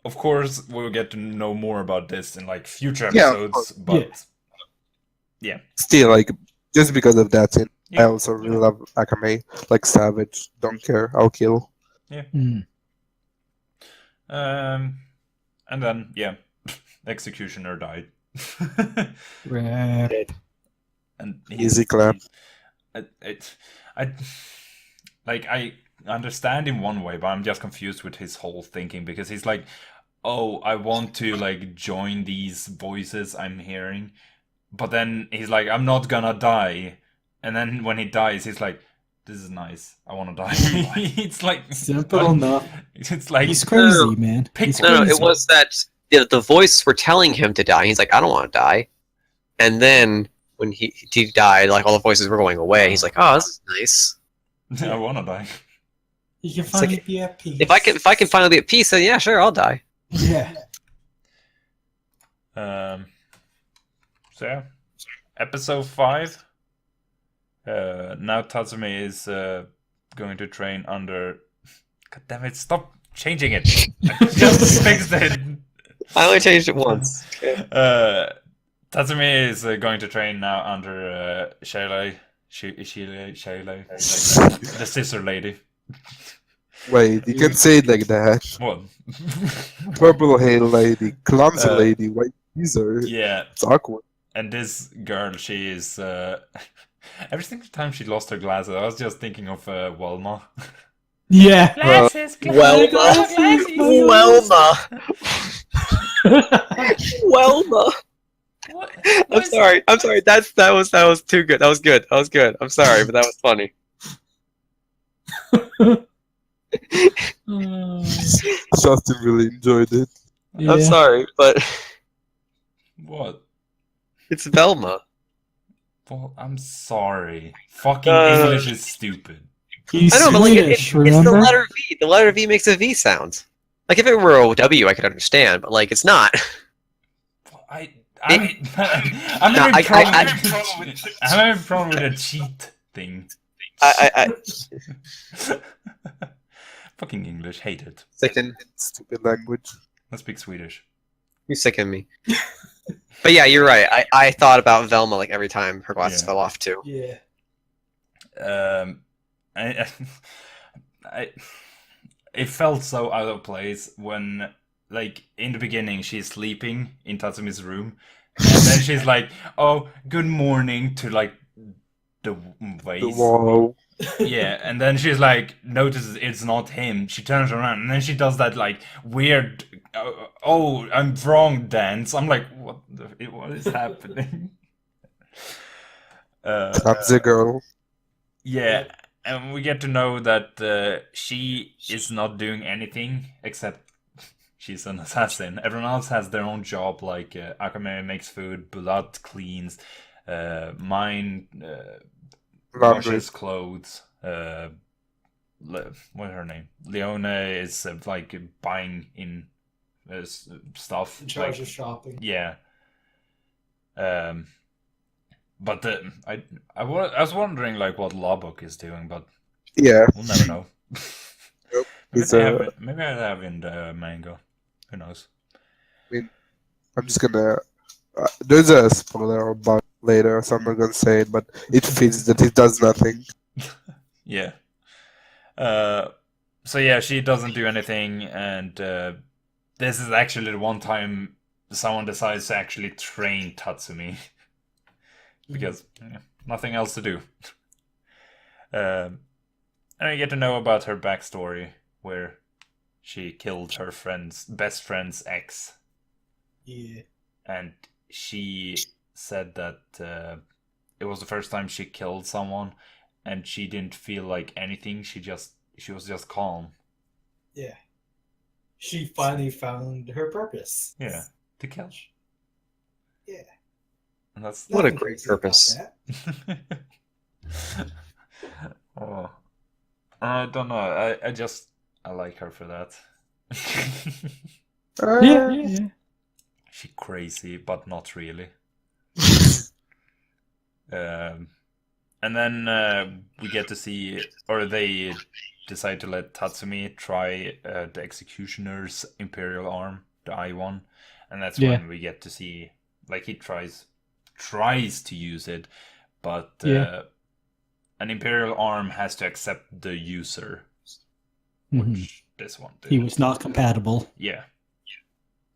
of course, we'll get to know more about this in like future
Yeah, of
episodes,
course.
but
still like just because of that scene. I
Yeah.
also really love Akame. Like savage. Don't care. I'll kill.
Mm.
and then executioner died,
Right.
and
Easy clap.
I understand in one way, but I'm just confused with his whole thinking because he's like, oh, I want to like join these voices I'm hearing, but then he's like, I'm not gonna die, and then when he dies, he's like, "This is nice. I want to die." It's like
Simple enough.
It's like
He's crazy, man.
pick
He's
one.
No,
crazy.
it was that the voices were telling him to die. He's like, I don't want to die. And then when he died, like all the voices were going away. He's like, oh, this is nice.
I want to die.
You can
like-
finally be at peace.
If I can finally be at peace, then yeah, sure, I'll die.
Yeah.
So yeah, episode 5. Now Tatsumi is going to train under. God damn it! Stop changing it. I just fixed it.
I only changed it once.
Tatsumi is going to train now under Shaylai, the scissor lady.
Wait, you can say it like that.
What?
Purple hair lady, clumsy
Uh,
lady, white teaser.
Yeah,
It's awkward.
and this girl, she is. Every single time she lost her glasses, I was just thinking of Walma.
Yeah.
Glasses,
Welma. Welma.
What?
I'm sorry. I'm sorry. That was too good. That was good. I'm sorry, but that was funny.
Justin really enjoyed it.
I'm sorry, but
What?
it's Velma.
Well, I'm sorry. Fucking
Uh,
English is stupid.
He's
I know, but like
Swedish,
it's the
remember?
letter V. The letter V makes a V sound. Like if it were a W, I could understand, but like it's not.
I'm
No,
having
I-
I'm having a problem with a cheat thing.
I
Fucking English, hate it.
sicken.
Stupid language.
Let's speak Swedish.
You sicken me. But yeah, you're right. I thought about Velma like every time her glasses
Yeah.
fell off too.
Yeah.
I, it felt so out of place when, like, in the beginning, she's sleeping in Tatsumi's room, and then she's like, "Oh, good morning" to like the vase.
The wall.
Yeah, and then she's like, notices it's not him. She turns around, and then she does that like weird, "Oh, I'm wrong" dance. I'm like, what is happening?
Clumsy girl.
Yeah, and we get to know that she is not doing anything except she's an assassin. Everyone else has their own job, like Akame makes food, Blood cleans, Mine
Laundry.
washes clothes. What's her name? Leone is like buying in stuff.
In charge
like,
of shopping.
yeah. But I was wondering like what Lawbook is doing, but
Yeah.
we'll never know.
Nope.
maybe,
It's,
they have it, maybe I have in the manga. Who knows?
I'm just gonna. There's a spoiler about later, so I'm not gonna say it, but it fits that it does nothing.
Yeah. So yeah, she doesn't do anything, and this is actually the one time someone decides to actually train Tatsumi because nothing else to do. And I get to know about her backstory, where she killed her best friend's ex,
Yeah.
and she said that it was the first time she killed someone, and she didn't feel like anything. She was just calm.
Yeah. She finally found her purpose.
Yeah, to kill.
Yeah.
And that's
What a
Nothing
great
crazy about
purpose.
that.
Oh, I don't know. I like her for that.
Yeah, yeah.
She crazy, but not really. And then we get to see, or they decide to let Tatsumi try the Executioner's Imperial Arm, the I1, and that's
Yeah.
when we get to see, like, he tries to use it, but
Yeah.
an Imperial Arm has to accept the user,
Mhm.
which this one did.
He was not compatible.
Yeah.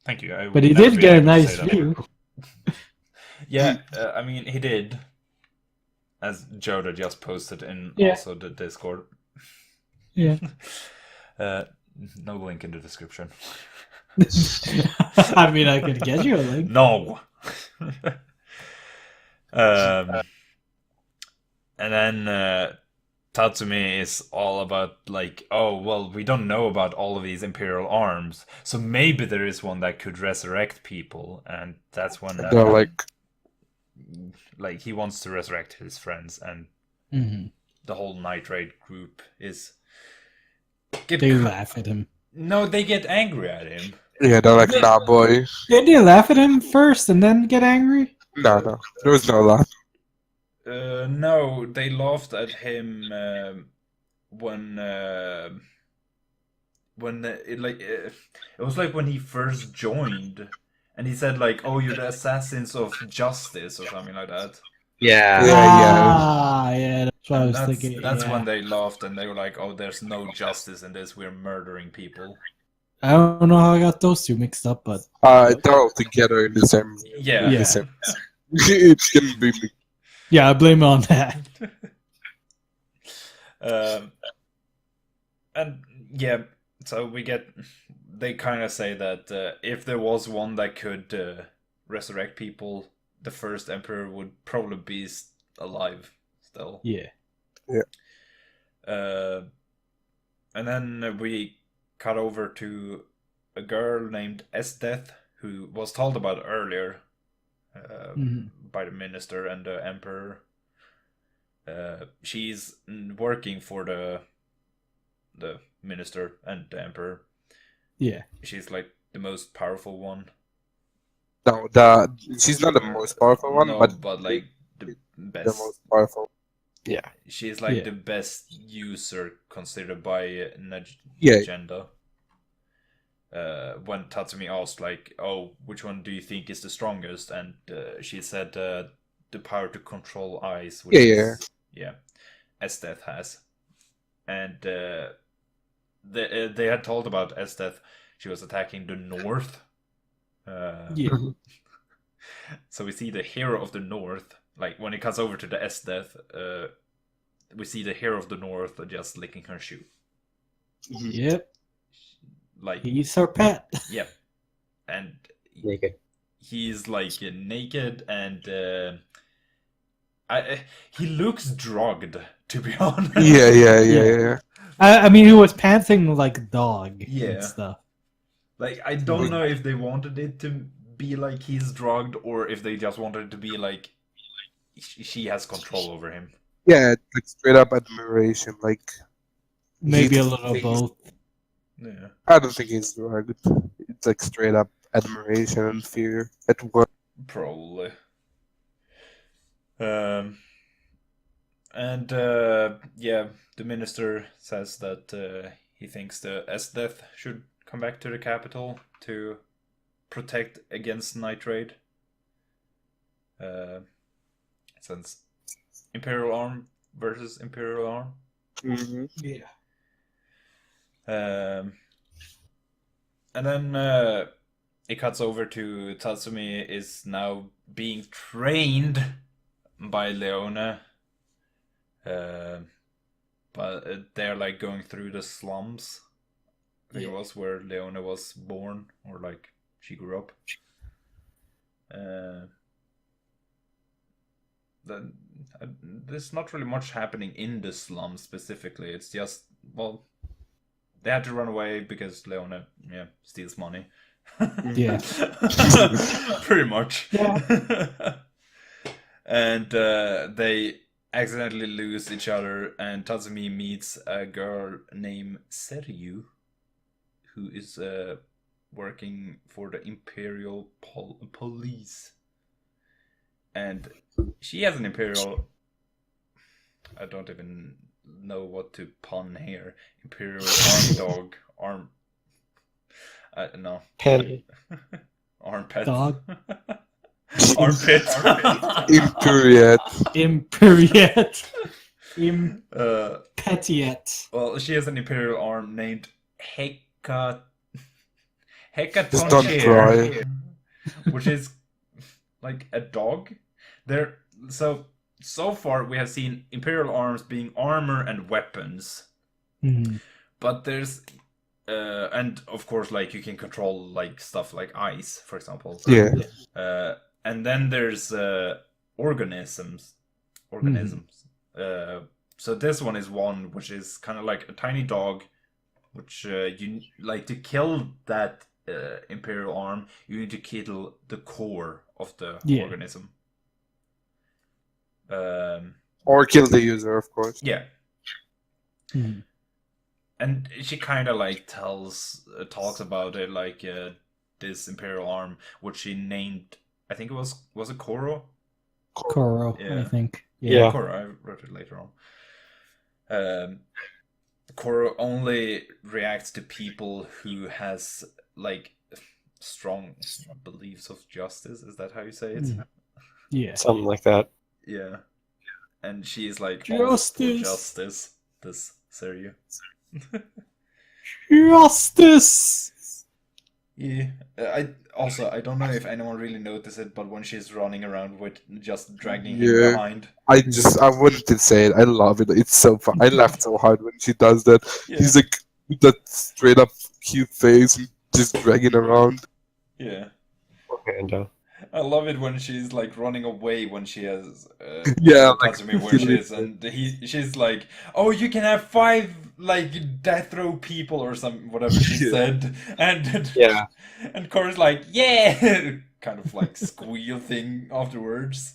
Thank you. I
But he
would never
did
be
get a
able to
nice
say that.
view.
Yeah, I mean, he did. As Jodha just posted in
Yeah.
also the Discord.
Yeah.
No link in the description.
I mean, I could get you a link.
No! And then Tatsumi is all about like, oh well, we don't know about all of these imperial arms, so maybe there is one that could resurrect people, and that's when
They're
like he wants to resurrect his friends, and the whole Nayxerr group is
They laugh at him.
No, they get angry at him.
yeah, they're like, nah, boy.
Did they laugh at him first and then get angry?
No, there was no laugh.
No, they laughed at him when it was like when he first joined, and he said like, "Oh, you're the assassins of justice" or something like that.
Yeah.
Yeah, that's what I was
That's
thinking.
that's
yeah.
when they laughed and they were like, "Oh, there's no justice in this. We're murdering people."
I don't know how I got those two mixed up, but
They're all together in the same.
Yeah.
in the same- it shouldn't be me.
yeah, I blame it on that.
And yeah, so they kind of say that if there was one that could resurrect people, the first emperor would probably be alive still.
Yeah.
And then we cut over to a girl named Esdeath, who was told about earlier by the minister and the emperor. She's working for the minister and the emperor.
Yeah.
She's like the most powerful one.
No, she's not the most powerful one,
No,
but
like the best.
the most powerful.
Yeah.
She's like
Yeah.
the best user considered by
Yeah.
agenda. When Tatsumi asked like, "Oh, which one do you think is the strongest?" and she said the power to control eyes, which Esdeath has, and they had told about Esdeath. She was attacking the north.
Yeah.
So we see the hero of the north. Like when it cuts over to the Esdeath, we see the hero of the north just licking her shoe.
Yep.
Like
He's her pet.
Yep. And
Naked.
he's like naked and he looks drugged, to be honest.
Yeah.
I mean, he was panting like a dog
Yeah.
and stuff.
Like I don't know if they wanted it to be like he's drugged or if they just wanted it to be like she has control over him.
Yeah, like straight up admiration. Like
Maybe
he
a little
thinks-
both.
Yeah.
I don't think he's drugged. It's like straight up admiration and fear at work.
Probably. And yeah, the minister says that he thinks the Esdeath should come back to the capital to protect against Nayxerr. Since Imperial Arm versus Imperial Arm.
Mm-hmm.
Yeah.
And then it cuts over to Tatsumi is now being trained by Leone. But they're like going through the slums. I think it was where Leone was born, or like she grew up. There's not really much happening in the slums specifically. It's just, well, they had to run away because Leone, steals money.
Yeah.
Pretty much.
Yeah.
And they accidentally lose each other, and Tatsumi meets a girl named Seryu, who is working for the Imperial Police. And she has an Imperial... I don't even know what to pun here. Imperial arm dog. No.
Pen.
Armpit.
Dog.
Armpit.
Imperial.
Imperiet. Impetiet.
Well, she has an Imperial arm named
Just don't
Hekatoncheir, which is like a dog. So far we have seen Imperial arms being armor and weapons, but there's and of course like you can control like stuff like ice, for example.
Yeah.
And then there's organisms. So this one is one which is kind of like a tiny dog, which you like to kill that imperial arm. You need to kill the core of the
Yeah.
organism.
Or kill the user, of course.
Yeah,
Mhm.
and she kind of like talks about it like this imperial arm, which she named. I think it was it Koro?
Koro,
Yeah.
I think.
Yeah.
Koro. I wrote it later on. Koro only reacts to people who has like strong beliefs of justice. Is that how you say it?
Mhm. Yeah.
Something like that.
Yeah. And she is like all for
Justice.
justice. This Seryu.
Justice!
Yeah. I don't know if anyone really noticed it, but when she's running around with just dragging him
Yeah.
behind.
I wanted to say it. I love it. It's so fun. I laughed so hard when she does that.
Yeah.
He's like with that straight up cute face and just dragging around.
Yeah.
Panda.
I love it when she's like running away when she has
Yeah, like,
Tatsumi wishes, and she's like, "Oh, you can have 5 like death row people or some whatever she
Yeah.
said," and
Yeah.
and Cora's like, "Yeah," kind of like squeal thing afterwards.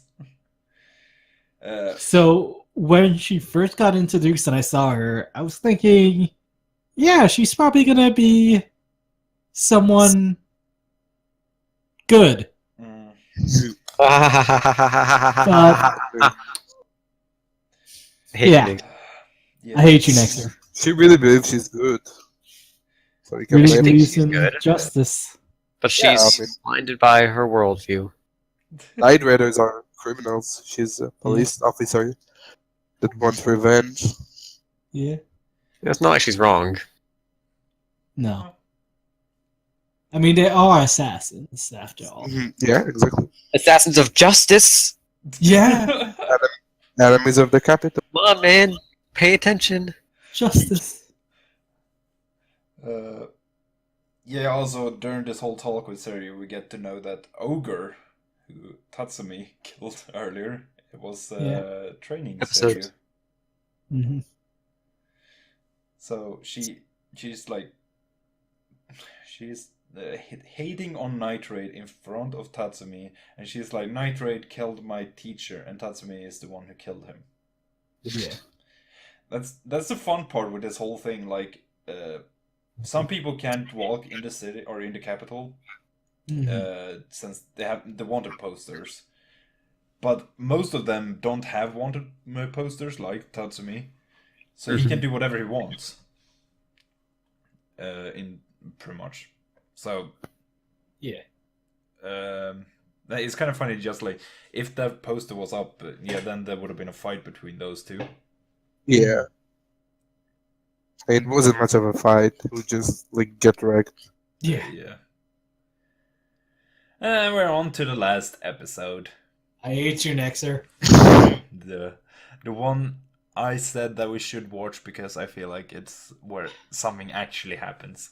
So when she first got introduced and I saw her, I was thinking, yeah, she's probably gonna be someone good.
mm,
Hate
Yeah.
you.
yeah.
I hate you, Nayxerr.
She really believes she's good. So you can
Really
blame
think
believes
she's
in
good?
justice.
But
Yeah,
she's
I mean-
blinded by her worldview.
Night Raiders are criminals. She's a police officer that wants revenge.
Yeah.
It's not like she's wrong.
No. I mean, they are assassins, after all.
Yeah, exactly.
Assassins of justice.
Yeah.
Enemies of the capital.
Come on, man. Pay attention.
Justice.
Yeah, also during this whole talk with Seryu, we get to know that Ogre, who Tatsumi killed earlier, it was training
Episode.
Seryu.
Hmm.
So she's like she's hating on Nitrate in front of Tatsumi, and she's like, Nitrate killed my teacher, and Tatsumi is the one who killed him.
Yeah.
That's the fun part with this whole thing. Like, some people can't walk in the city or in the capital, since they have the wanted posters. But most of them don't have wanted posters like Tatsumi, so he can do whatever he wants. In pretty much. So
Yeah.
it's kind of funny. Just like if that poster was up, then there would have been a fight between those two.
Yeah. It wasn't much of a fight. It was just like get wrecked.
Yeah.
Yeah. And we're on to the last episode.
I hate you, Nayxerr.
The one I said that we should watch because I feel like it's where something actually happens.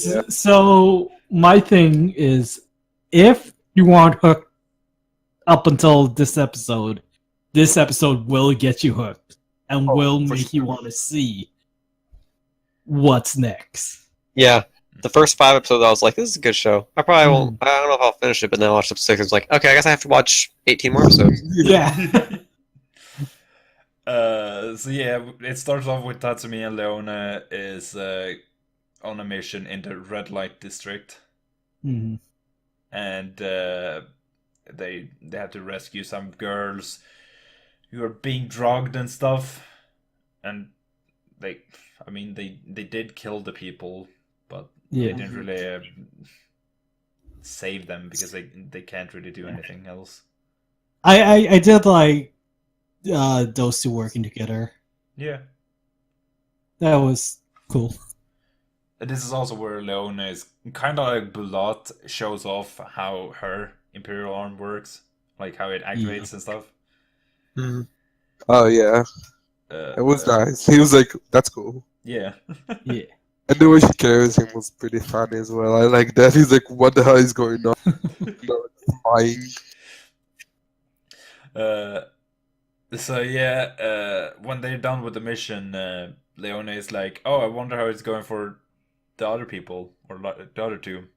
Yeah.
So my thing is, if you want hooked up until this episode will get you hooked and will
for
make you want to see what's next.
Yeah. The first 5 episodes, I was like, this is a good show. I probably won't. I don't know if I'll finish it, but then I watched episode 6 and was like, okay, I guess I have to watch 18 more episodes.
Yeah.
So yeah, it starts off with Tatsumi and Leona is on a mission in the red light district,
Mhm.
and they have to rescue some girls who are being drugged and stuff, and they did kill the people, but they
Yeah.
didn't really save them because they can't really do anything else.
I did like those two working together.
Yeah.
That was cool.
This is also where Leona is kind of like Bulat shows off how her Imperial Arm works, like how it activates and stuff.
Oh yeah, it was nice. He was like, "That's cool."
Yeah.
Yeah.
And the way she carries him was pretty funny as well. I like that. He's like, "What the hell is going on?" Flying.
So yeah, when they're done with the mission, Leone is like, "Oh, I wonder how it's going for the other people or the other two."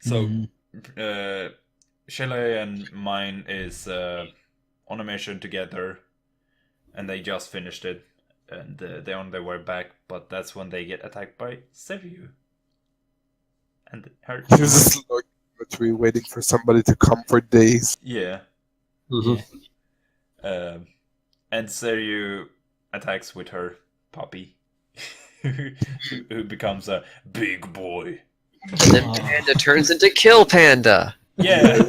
So,
Mhm.
Shelley and mine is on a mission together, and they just finished it, and they're on their way back. But that's when they get attacked by Seryu and her.
He was just looking at the tree, waiting for somebody to come for days.
Yeah,
Yeah.
and Seryu attacks with her puppy, who becomes a big boy.
And then Panda turns into Kill Panda.
Yeah.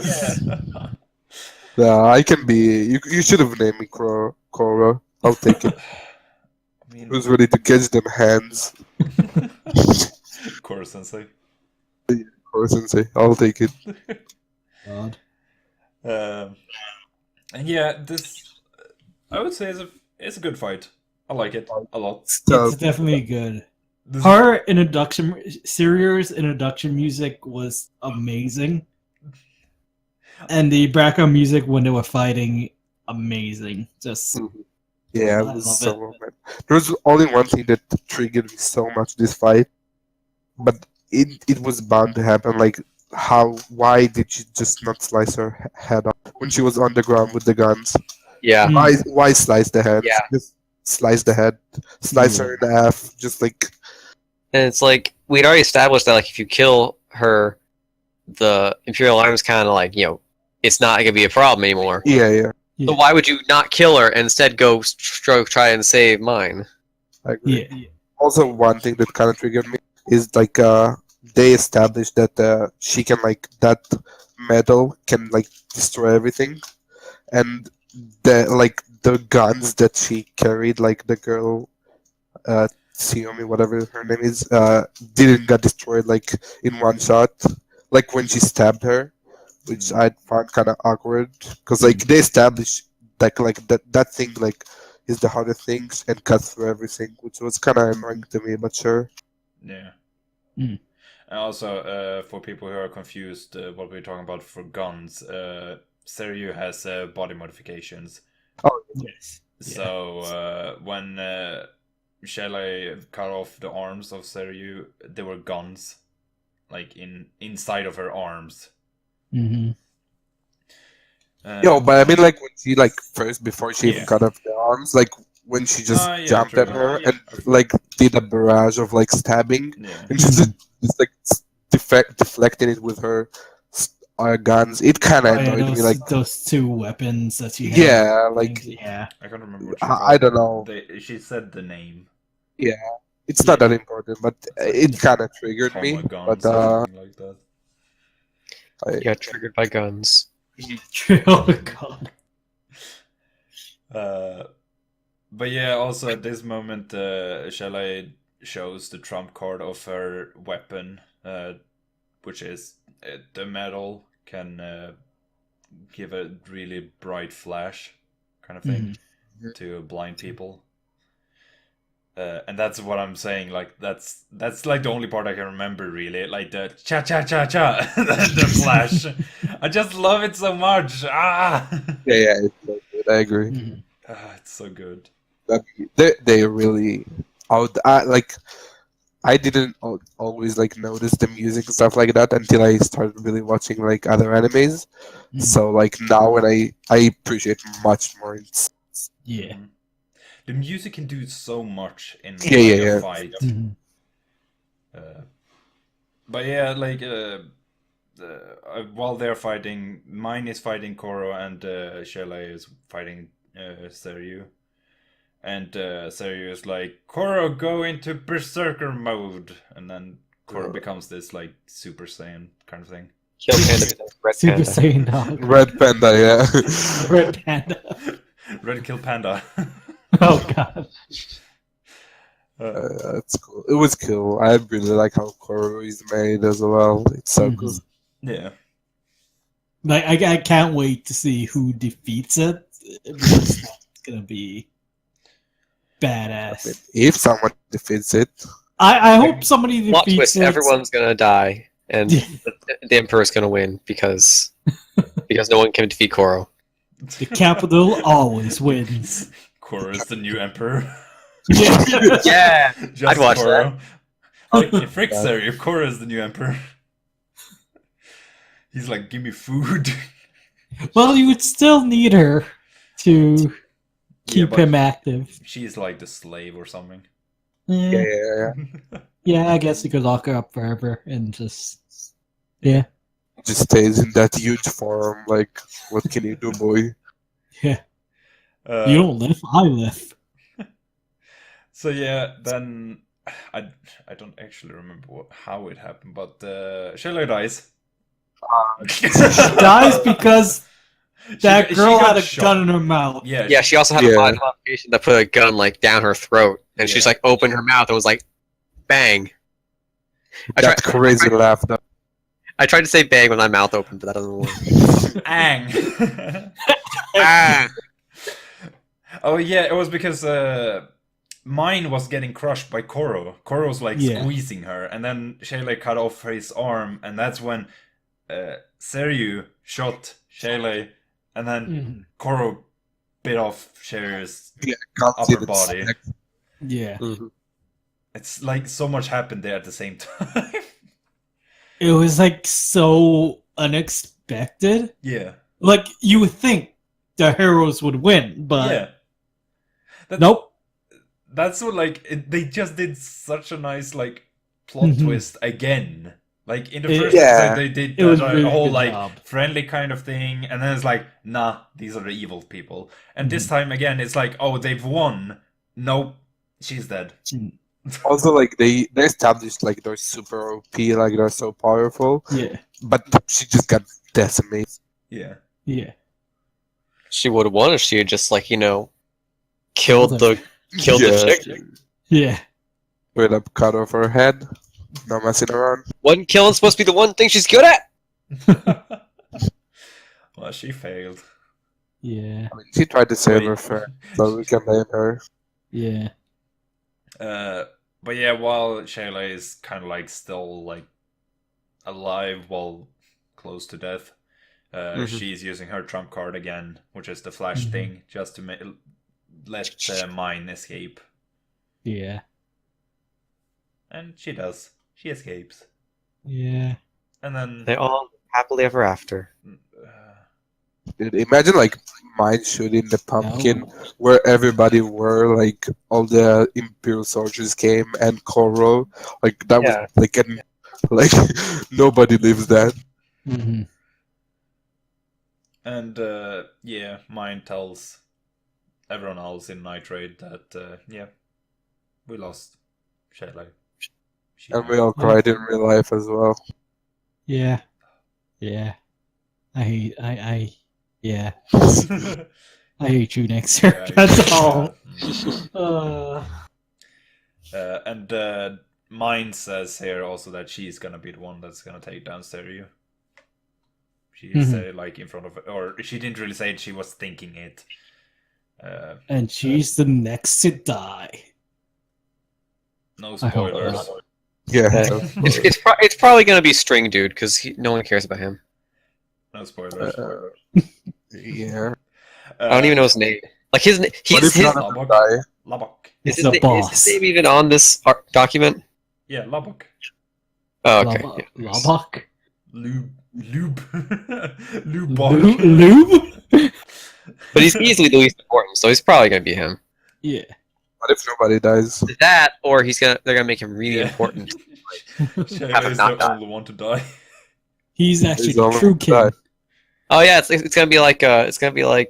Yeah, I can be. You should have named me Korra. I'll take it.
I mean,
Who's ready to catch them hands?
Korra Sensei.
Korra Sensei. I'll take it.
God.
And yeah, this I would say is a good fight. I like it a lot.
So,
It's definitely good.
This
Her introduction, Syria's introduction music was amazing, and the background music when they were fighting, amazing. Just
yeah,
I
it was
love
so moment. There was only one thing that triggered me so much this fight, but it was bound to happen. Like, why did she just not slice her head off when she was on the ground with the guns?
Yeah.
Mm.
Why slice the head?
Yeah.
Just slice the head, slice her in half, just like
And it's like we'd already established that like if you kill her, the Imperial Army's kind of like, you know, it's not gonna be a problem anymore.
yeah.
So why would you not kill her and instead go try and save mine?
I agree.
Yeah.
Also, one thing that kind of triggered me is like they established that she can like that metal can like destroy everything, and the guns that she carried, like the girl, Xiaomi, whatever her name is, didn't get destroyed like in one shot, like when she stabbed her, which I found kind of awkward because like they established like that thing like is the harder things and cuts through everything, which was kind of annoying to me, but sure.
Yeah.
Mm.
And also, for people who are confused, what we're talking about for guns, Seryu has body modifications.
Oh,
Yes.
So when Shelley cut off the arms of Seryu, there were guns, like inside of her arms.
Mm-hmm.
Yo, but I mean, like when she like first before she even
Yeah.
cut off the arms, like when she just
Yeah,
jumped
true.
at her
Yeah.
and like did a barrage of like stabbing,
Yeah.
and she just like deflected it with her guns. It kind of annoyed me. Like,
those two weapons that she had.
yeah, like
Yeah.
I can't remember what she
I don't know.
She said the name.
It's not that important, but it kind of triggered me.
Trauma guns
But
or something like that.
You got triggered by guns.
Oh god.
But yeah, also at this moment, Shelley shows the trump card of her weapon, which is the metal can give a really bright flash, kind of thing, to blind people. And that's what I'm saying. Like that's like the only part I can remember really. Like the cha cha cha cha, the flash. I just love it so much.
yeah, it's so good. I agree.
Mhm.
It's so good.
They really I didn't always like notice the music and stuff like that until I started really watching like other animes.
Mhm.
So like now when I appreciate much more.
Yeah.
The music can do so much in
Yeah.
a fight.
Mhm.
But yeah, like while they're fighting, mine is fighting Koro and Shelley is fighting Seryu. And Seryu is like, Koro, go into berserker mode, and then Koro becomes this like Super Saiyan kind of thing.
Kill Panda becomes Red
Super
Panda.
Saiyan dog.
Red Panda, yeah.
Red Panda.
Red Kill Panda.
Oh god.
That's cool. It was cool. I really like how Koro is made as well. It's so cool.
Yeah.
Like I can't wait to see who defeats it. It's gonna be badass.
If someone defeats it,
I hope somebody
Plot
defeats
twist:
it.
everyone's gonna die, and
Yeah.
the Emperor's gonna win because no one can defeat Koro.
The capital always wins.
Korra is the new emperor.
Yeah.
Yeah,
Just
I'd watch
Korra. Like, frick, sir, if Korra is the new emperor. He's like, give me food.
Well, you would still need her to keep
but
him active.
She's like the slave or something.
Yeah, yeah, I guess you could lock her up forever and just... Yeah.
Just stays in that huge form. Like, what can you do, boy?
Yeah. You don't live, I live.
So yeah, then I don't actually remember how it happened, but Shayla dies.
She dies because that
she
girl
got
had a
shot.
gun in her mouth.
Yeah,
Yeah, she also had a body modification that put a gun like down her throat, and she just
Yeah.
like opened her mouth and was like, "Bang!"
That crazy laugh. That
I tried to say "bang" with my mouth open, but that doesn't work.
Ang.
Ah!
Oh yeah, it was because mine was getting crushed by Koro. Koro was like
Yeah.
squeezing her, and then Shayla cut off his arm, and that's when Seryu shot Shayla, and then
Mhm.
Koro bit off Shayla's
can't see
upper
the
body.
snack.
Yeah.
It's like so much happened there at the same time.
It was like so unexpected.
Yeah.
Like you would think the heroes would win, but
Yeah.
nope.
That's what they just did such a nice like plot
Mhm.
twist again. Like in the
It-
first
Yeah.
episode, they did
It was
a
really
whole
good
like
job.
friendly kind of thing, and then it's like, nah, these are the evil people. And this
Mm-hmm.
time again, it's like, oh, they've won. Nope, she's dead.
Also, like they established like they're super OP, like they're so powerful,
Yeah.
but she just got decimated.
Yeah.
Yeah.
She would have won if she had just like killed the chick.
Yeah.
Straight up cut off her head. No messing around.
One kill is supposed to be the one thing she's good at.
Well, she failed.
Yeah.
I mean, she tried to save
Wait.
her friend, so we can blame her.
Yeah.
But yeah, while Shayla is kind of like still like alive while close to death, she's using her trump card again, which is the flash
Mhm.
thing, just to let mine escape.
Yeah.
And she does. She escapes.
Yeah.
And then
They all happily ever after.
Dude, imagine like mine shooting the pumpkin
No.
where everybody were, like all the Imperial soldiers came and Koro. Like that
Yeah.
was like like nobody lives that.
Mm-hmm.
And yeah, mine tells everyone else in Nitrate that yeah, we lost Shayla.
And we all cried in real life as well.
Yeah. Yeah. Yeah. I hate you, Nayxerr.
Yeah,
That's all.
And mine says here also that she's gonna be the one that's gonna take down Stereo. She's like in front of, or she didn't really say it, she was thinking it.
And she's the next to die.
No
I hope
spoilers.
not.
Yeah.
It's probably gonna be String Dude because no one cares about him.
No spoilers.
Yeah.
I don't even know his name. Like
What if
his
none of them die?
Labok.
It's
is
the
his
boss.
name even on this document?
Yeah, Labok.
Oh, okay.
Labak.
Lube.
Lube?
Lubok.
Lube?
But he's easily the least important, so he's probably gonna be him.
Yeah.
What if nobody dies?
That, or they're gonna make him really
Yeah.
important.
Shayla
Have him
is
not
the
die.
only one to die.
He's actually
He's
the
all
true
of that.
king.
Oh yeah, it's gonna be like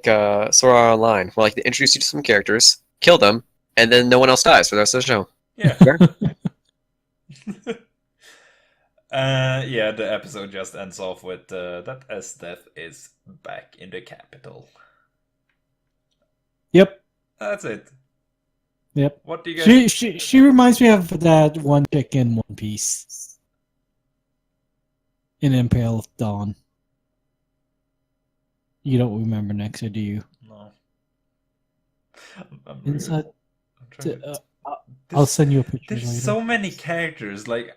Sword Art Online, where like they introduce you to some characters, kill them, and then no one else dies for the rest of the show.
Yeah. Yeah, the episode just ends off with that Death is back in the capital.
Yep.
That's it.
Yep.
What do you guys...
She reminds me of that one chick in One Piece. In Impale Dawn. You don't remember Nayxerr, do you?
No. I'm really-
Inside.
I'm trying to-
I'll send you a picture
There's
later.
so many characters, like...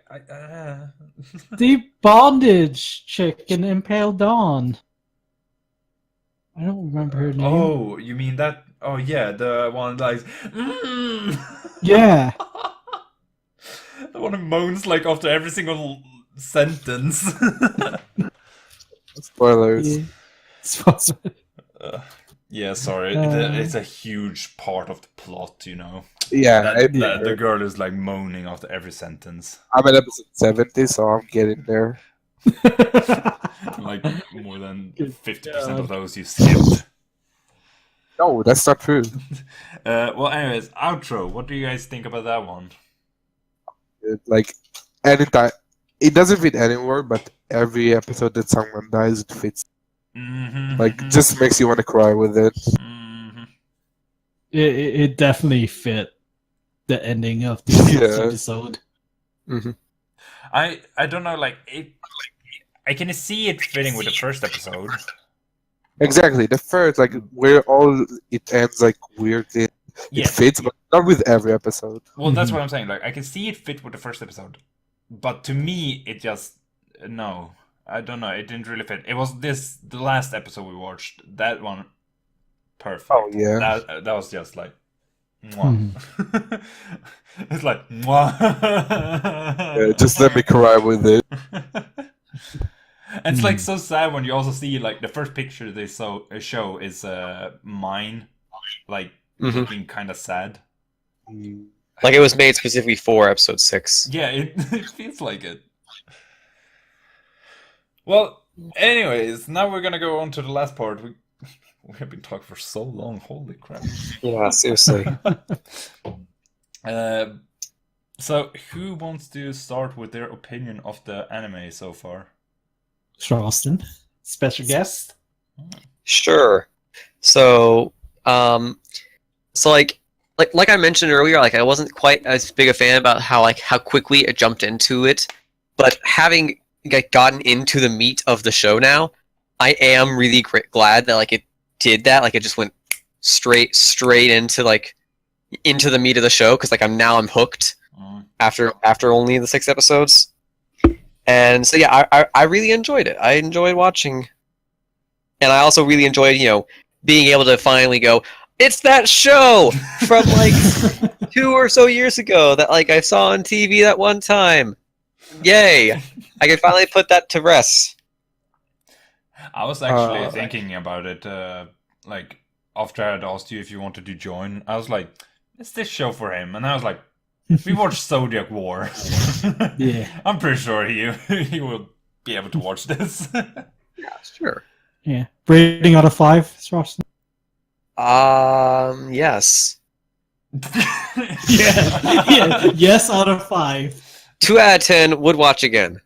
The bondage chick in Impale Dawn. I don't remember her name.
Oh, you mean that? Oh yeah, the one like.
Yeah.
The one who moans like after every single sentence.
Spoilers.
Yeah. Supposed to-
Yeah, sorry. It's a huge part of the plot, you know.
Yeah,
The girl is like moaning after every sentence.
I'm at episode 70, so I'm getting there.
Like more than
Good
50% of
God.
those you skipped.
No, that's not true.
Well, anyways, outro. What do you guys think about that one?
Like, anytime. It doesn't fit anywhere, but every episode that someone dies, it fits.
Mm-hmm,
Like, just makes you want to cry with it.
Mm-hmm.
it definitely fit the ending of this
Yeah.
episode.
I don't know, like it. I can see it fitting with the first episode.
Exactly. The first, like, where all it ends, like, weirdly.
Yeah.
It fits, but not with every episode.
Well, that's what I'm saying. Like, I can see it fit with the first episode, but to me, it just no. I don't know. It didn't really fit. It was the last episode we watched. That one, perfect.
Oh, yeah.
That was just like, mwah. It's like, mwah.
Yeah, just let me cry with it.
And it's like so sad when you also see like the first picture they show is mine, like looking kind of sad.
Like it was made specifically for episode 6.
Yeah, it feels like it. Well, anyways, now we're gonna go on to the last part. We have been talking for so long. Holy crap!
Yeah, seriously.
So who wants to start with their opinion of the anime so far?
Charleston, special guest.
Sure. So, like I mentioned earlier, like I wasn't quite as big a fan about how quickly it jumped into it, but having gotten into the meat of the show now, I am really glad that like it did that. Like it just went straight into into the meat of the show because like I'm hooked after only the 6 episodes. And so yeah, I really enjoyed it. I enjoyed watching, and I also really enjoyed being able to finally go, it's that show from like 2 or so years ago that like I saw on TV that one time. Yay! I can finally put that to rest.
I was actually thinking about it, like after I had asked you if you wanted to join. I was like, "It's this show for him," and I was like, "We watched Zodiac War."
Yeah,
I'm pretty sure he will be able to watch this.
Yeah, sure.
yeah. Rating out of 5, Charleston.
Yes.
Yeah. Yes, out of 5.
2 out of 10 would watch again.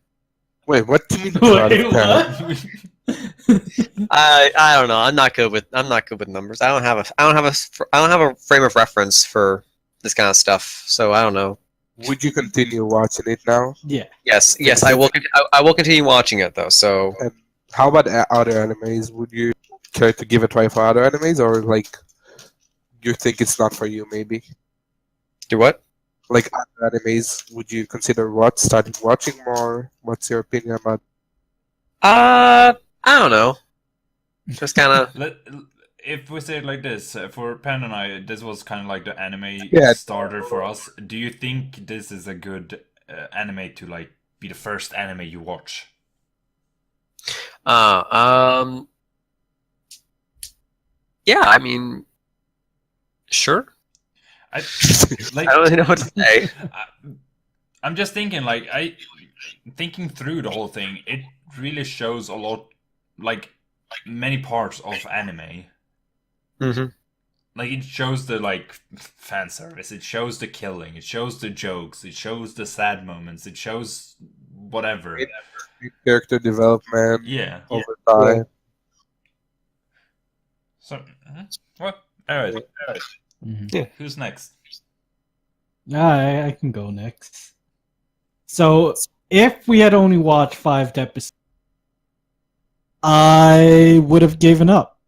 Wait, what do you mean? 2 out of 10?
What?
I don't know. I'm not good with numbers. I don't have a frame of reference for this kind of stuff. So I don't know.
Would you continue watching it now?
Yeah.
Yes, I will. I will continue watching it though. So
And how about other animes? Would you care to give a try for other animes, or like you think it's not for you? Maybe
do what?
like other animes. Would you consider starting watching more? What's your opinion about?
I don't know. Just kind of.
If we say it like this, for Panda and I, this was kind of like the anime
Yeah.
starter for us. Do you think this is a good anime to like be the first anime you watch?
Yeah, I mean, sure.
I
I don't really know what to say.
I'm just thinking, like, thinking through the whole thing, it really shows a lot, like, many parts of anime.
Mm-hmm.
Like, it shows the, like, fan service, it shows the killing, it shows the jokes, it shows the sad moments, it shows whatever.
Character development
Yeah.
over time.
So, what? Alright.
Mhm.
Who's next?
I can go next. So, if we had only watched 5 episodes, I would have given up.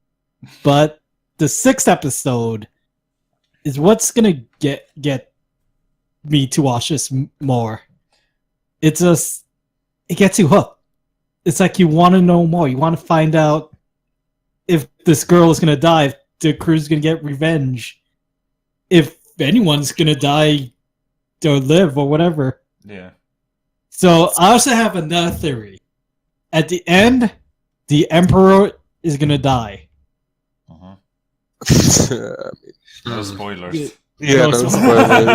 But the 6th episode is what's gonna get me to watch this more. It gets you hooked. It's like you want to know more. You want to find out if this girl is gonna die, if the crew's gonna get revenge, if anyone's gonna die or live or whatever.
Yeah.
So I also have another theory. At the end, the Emperor is gonna die.
Uh-huh.
Yeah,
No spoilers.
no
so-
spoiler.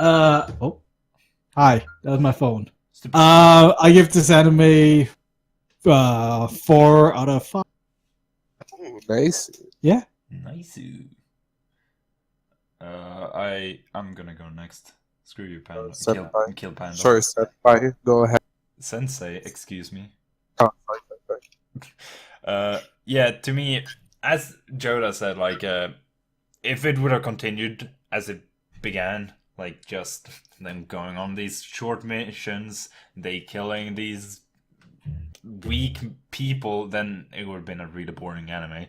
Oh, hi. That was my phone.
Stupid.
I give this anime 4 out of 5.
Ooh, nice.
Nice. I'm gonna go next. Screw you, Panda.
Senpai.
Kill Panda.
Sure, Senpai. Go ahead.
Sensei, excuse me.
Oh, sorry.
Yeah, to me, as Jodha said, like, if it would have continued as it began, like just them going on these short missions, they killing these weak people, then it would have been a really boring anime.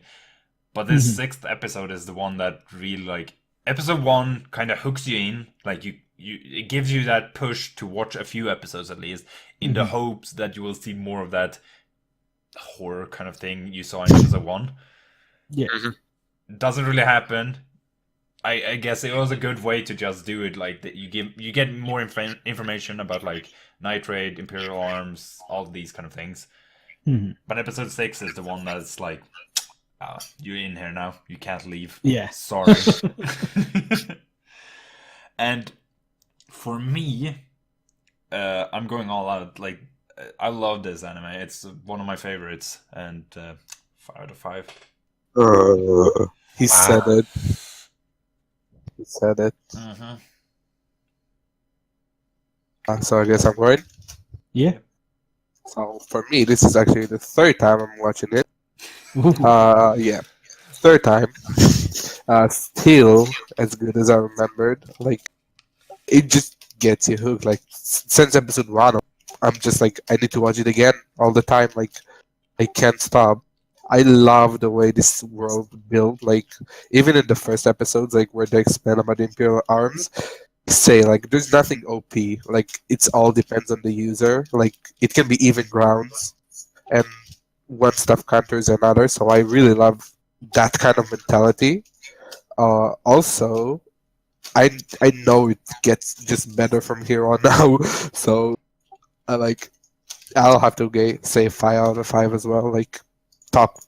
But this sixth episode is the one that really, like, episode 1 kind of hooks you in, like it gives you that push to watch a few episodes at least, in the hopes that you will see more of that horror kind of thing you saw in episode 1.
Yeah.
Doesn't really happen. I guess it was a good way to just do it. Like that, you get more information about like nitrate, imperial arms, all these kind of things. But episode 6 is the one that's like, you're in here now. You can't leave.
Yeah.
Sorry. And for me, I'm going all out. Like, I love this anime. It's one of my favorites, and 5 out of 5.
He said it. He said it. So I guess I'm right.
Yeah.
So for me, this is actually the third time I'm watching it.
Ooh.
Yeah, third time. Still as good as I remembered. Like, it just gets you hooked. Like, since episode 1, I'm just like, I need to watch it again all the time. Like, I can't stop. I love the way this world built. Like, even in the first episodes, like where they explain about the Imperial Arms, say like there's nothing OP. Like, it's all depends on the user. Like, it can be even grounds, and one stuff counters another. So I really love that kind of mentality. Also, I know it gets just better from here on now. So I'll have to say 5 out of 5 as well. Like, top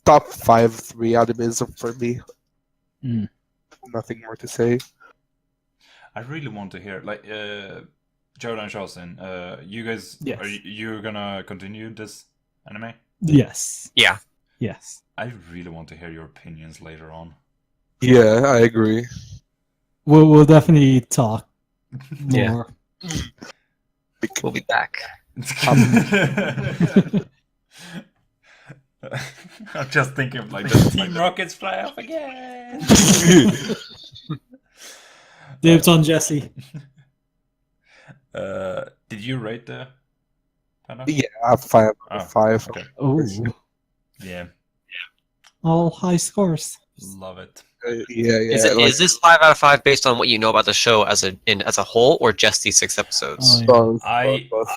5 3 animes for me. Nothing more to say.
I really want to hear, like, Jodha and Shawstin, you guys,
Yes.
are you gonna continue this anime?
Yes.
Yeah.
Yes.
I really want to hear your opinions later on.
Yeah, I agree.
We'll definitely talk
Yeah.
more.
We'll be back.
I'm just thinking of like the Team Rockets fly off again.
Dibs on Jesse.
Did you rate the Panda?
Yeah, 5 out
Oh,
of 5.
okay.
Oh,
Yeah,
all high scores.
love it.
Yeah.
Is this 5 out of 5 based on what you know about the show as a whole, or just these 6 episodes?
Oh, yeah.
both.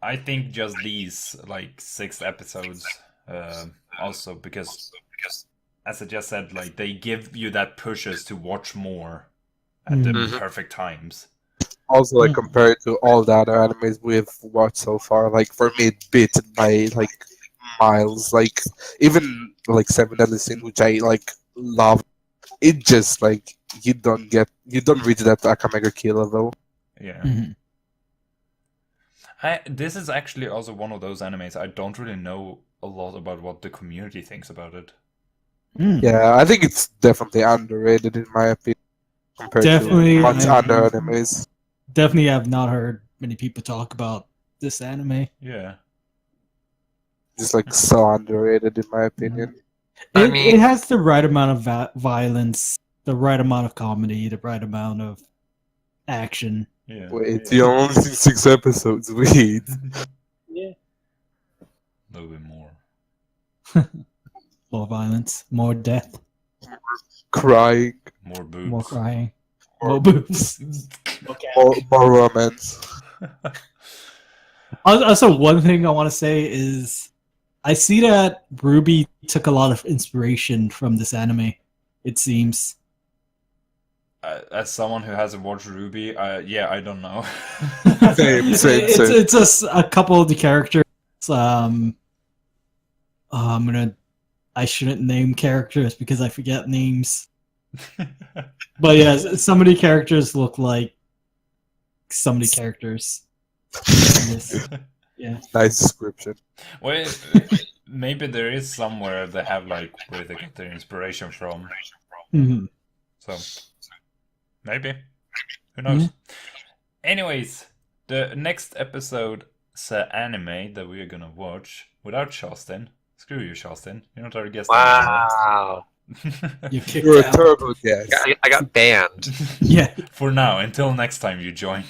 I think just these like 6 episodes. Also because as I just said, like they give you that pushes to watch more at the perfect times.
Also, like, compared to all the other animes we've watched so far, like, for me, it beat by like miles. Like, even like Seven Deadly Sins, which I like love, it just like you don't reach that Akame key level.
Yeah.
Mhm.
This is actually also one of those animes I don't really know a lot about what the community thinks about it.
Yeah, I think it's definitely underrated in my opinion compared
Definitely,
to much
I-
other animes.
Definitely have not heard many people talk about this anime.
Yeah.
Just like so underrated in my opinion.
I
It,
mean-
it has the right amount of violence, the right amount of comedy, the right amount of action.
Yeah.
Wait, you only seen 6 episodes. Wait.
Yeah.
A little bit more.
More violence, more death,
Crying,
More boobs.
more crying, more boobs.
more romance.
Also, one thing I want to say is I see that Ruby took a lot of inspiration from this anime. It seems.
As someone who hasn't watched Ruby, yeah, I don't know.
Same.
It's just a couple of the characters. I shouldn't name characters because I forget names. But yeah, some of the characters look like some of the characters. Yeah.
Nice description.
Well, maybe there is somewhere they have like where they get their inspiration from.
Mhm.
So maybe, who knows? Anyways, the next episode's anime that we are gonna watch without Shawstin. Screw you, Shawstin. You're not our guest
Wow.
You kicked
You're a
out.
terrible guest.
I got banned.
Yeah.
For now, until next time you join.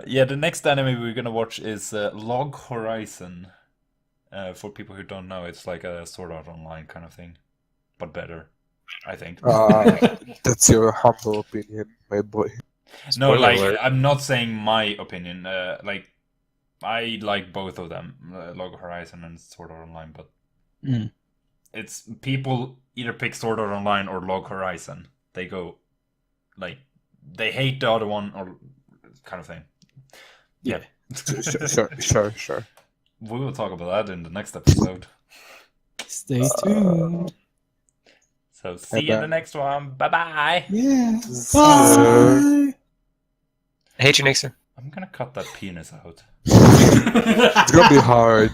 Yeah, the next anime we're gonna watch is Log Horizon. For people who don't know, it's like a Sword Art Online kind of thing, but better, I think.
That's your humble opinion, my boy.
No,
Spoiler
like
alert.
I'm not saying my opinion. Like I like both of them, Log Horizon and Sword Art Online, but
Mm.
it's people either pick Sword Art Online or Log Horizon. They go like they hate the other one or kind of thing. Yeah.
Sure.
We will talk about that in the next episode.
Stay tuned.
So see you in the next one. Bye bye.
Yeah.
So-
Bye.
I hate you, Nayxerr.
I'm gonna cut that penis out.
It's gonna be hard.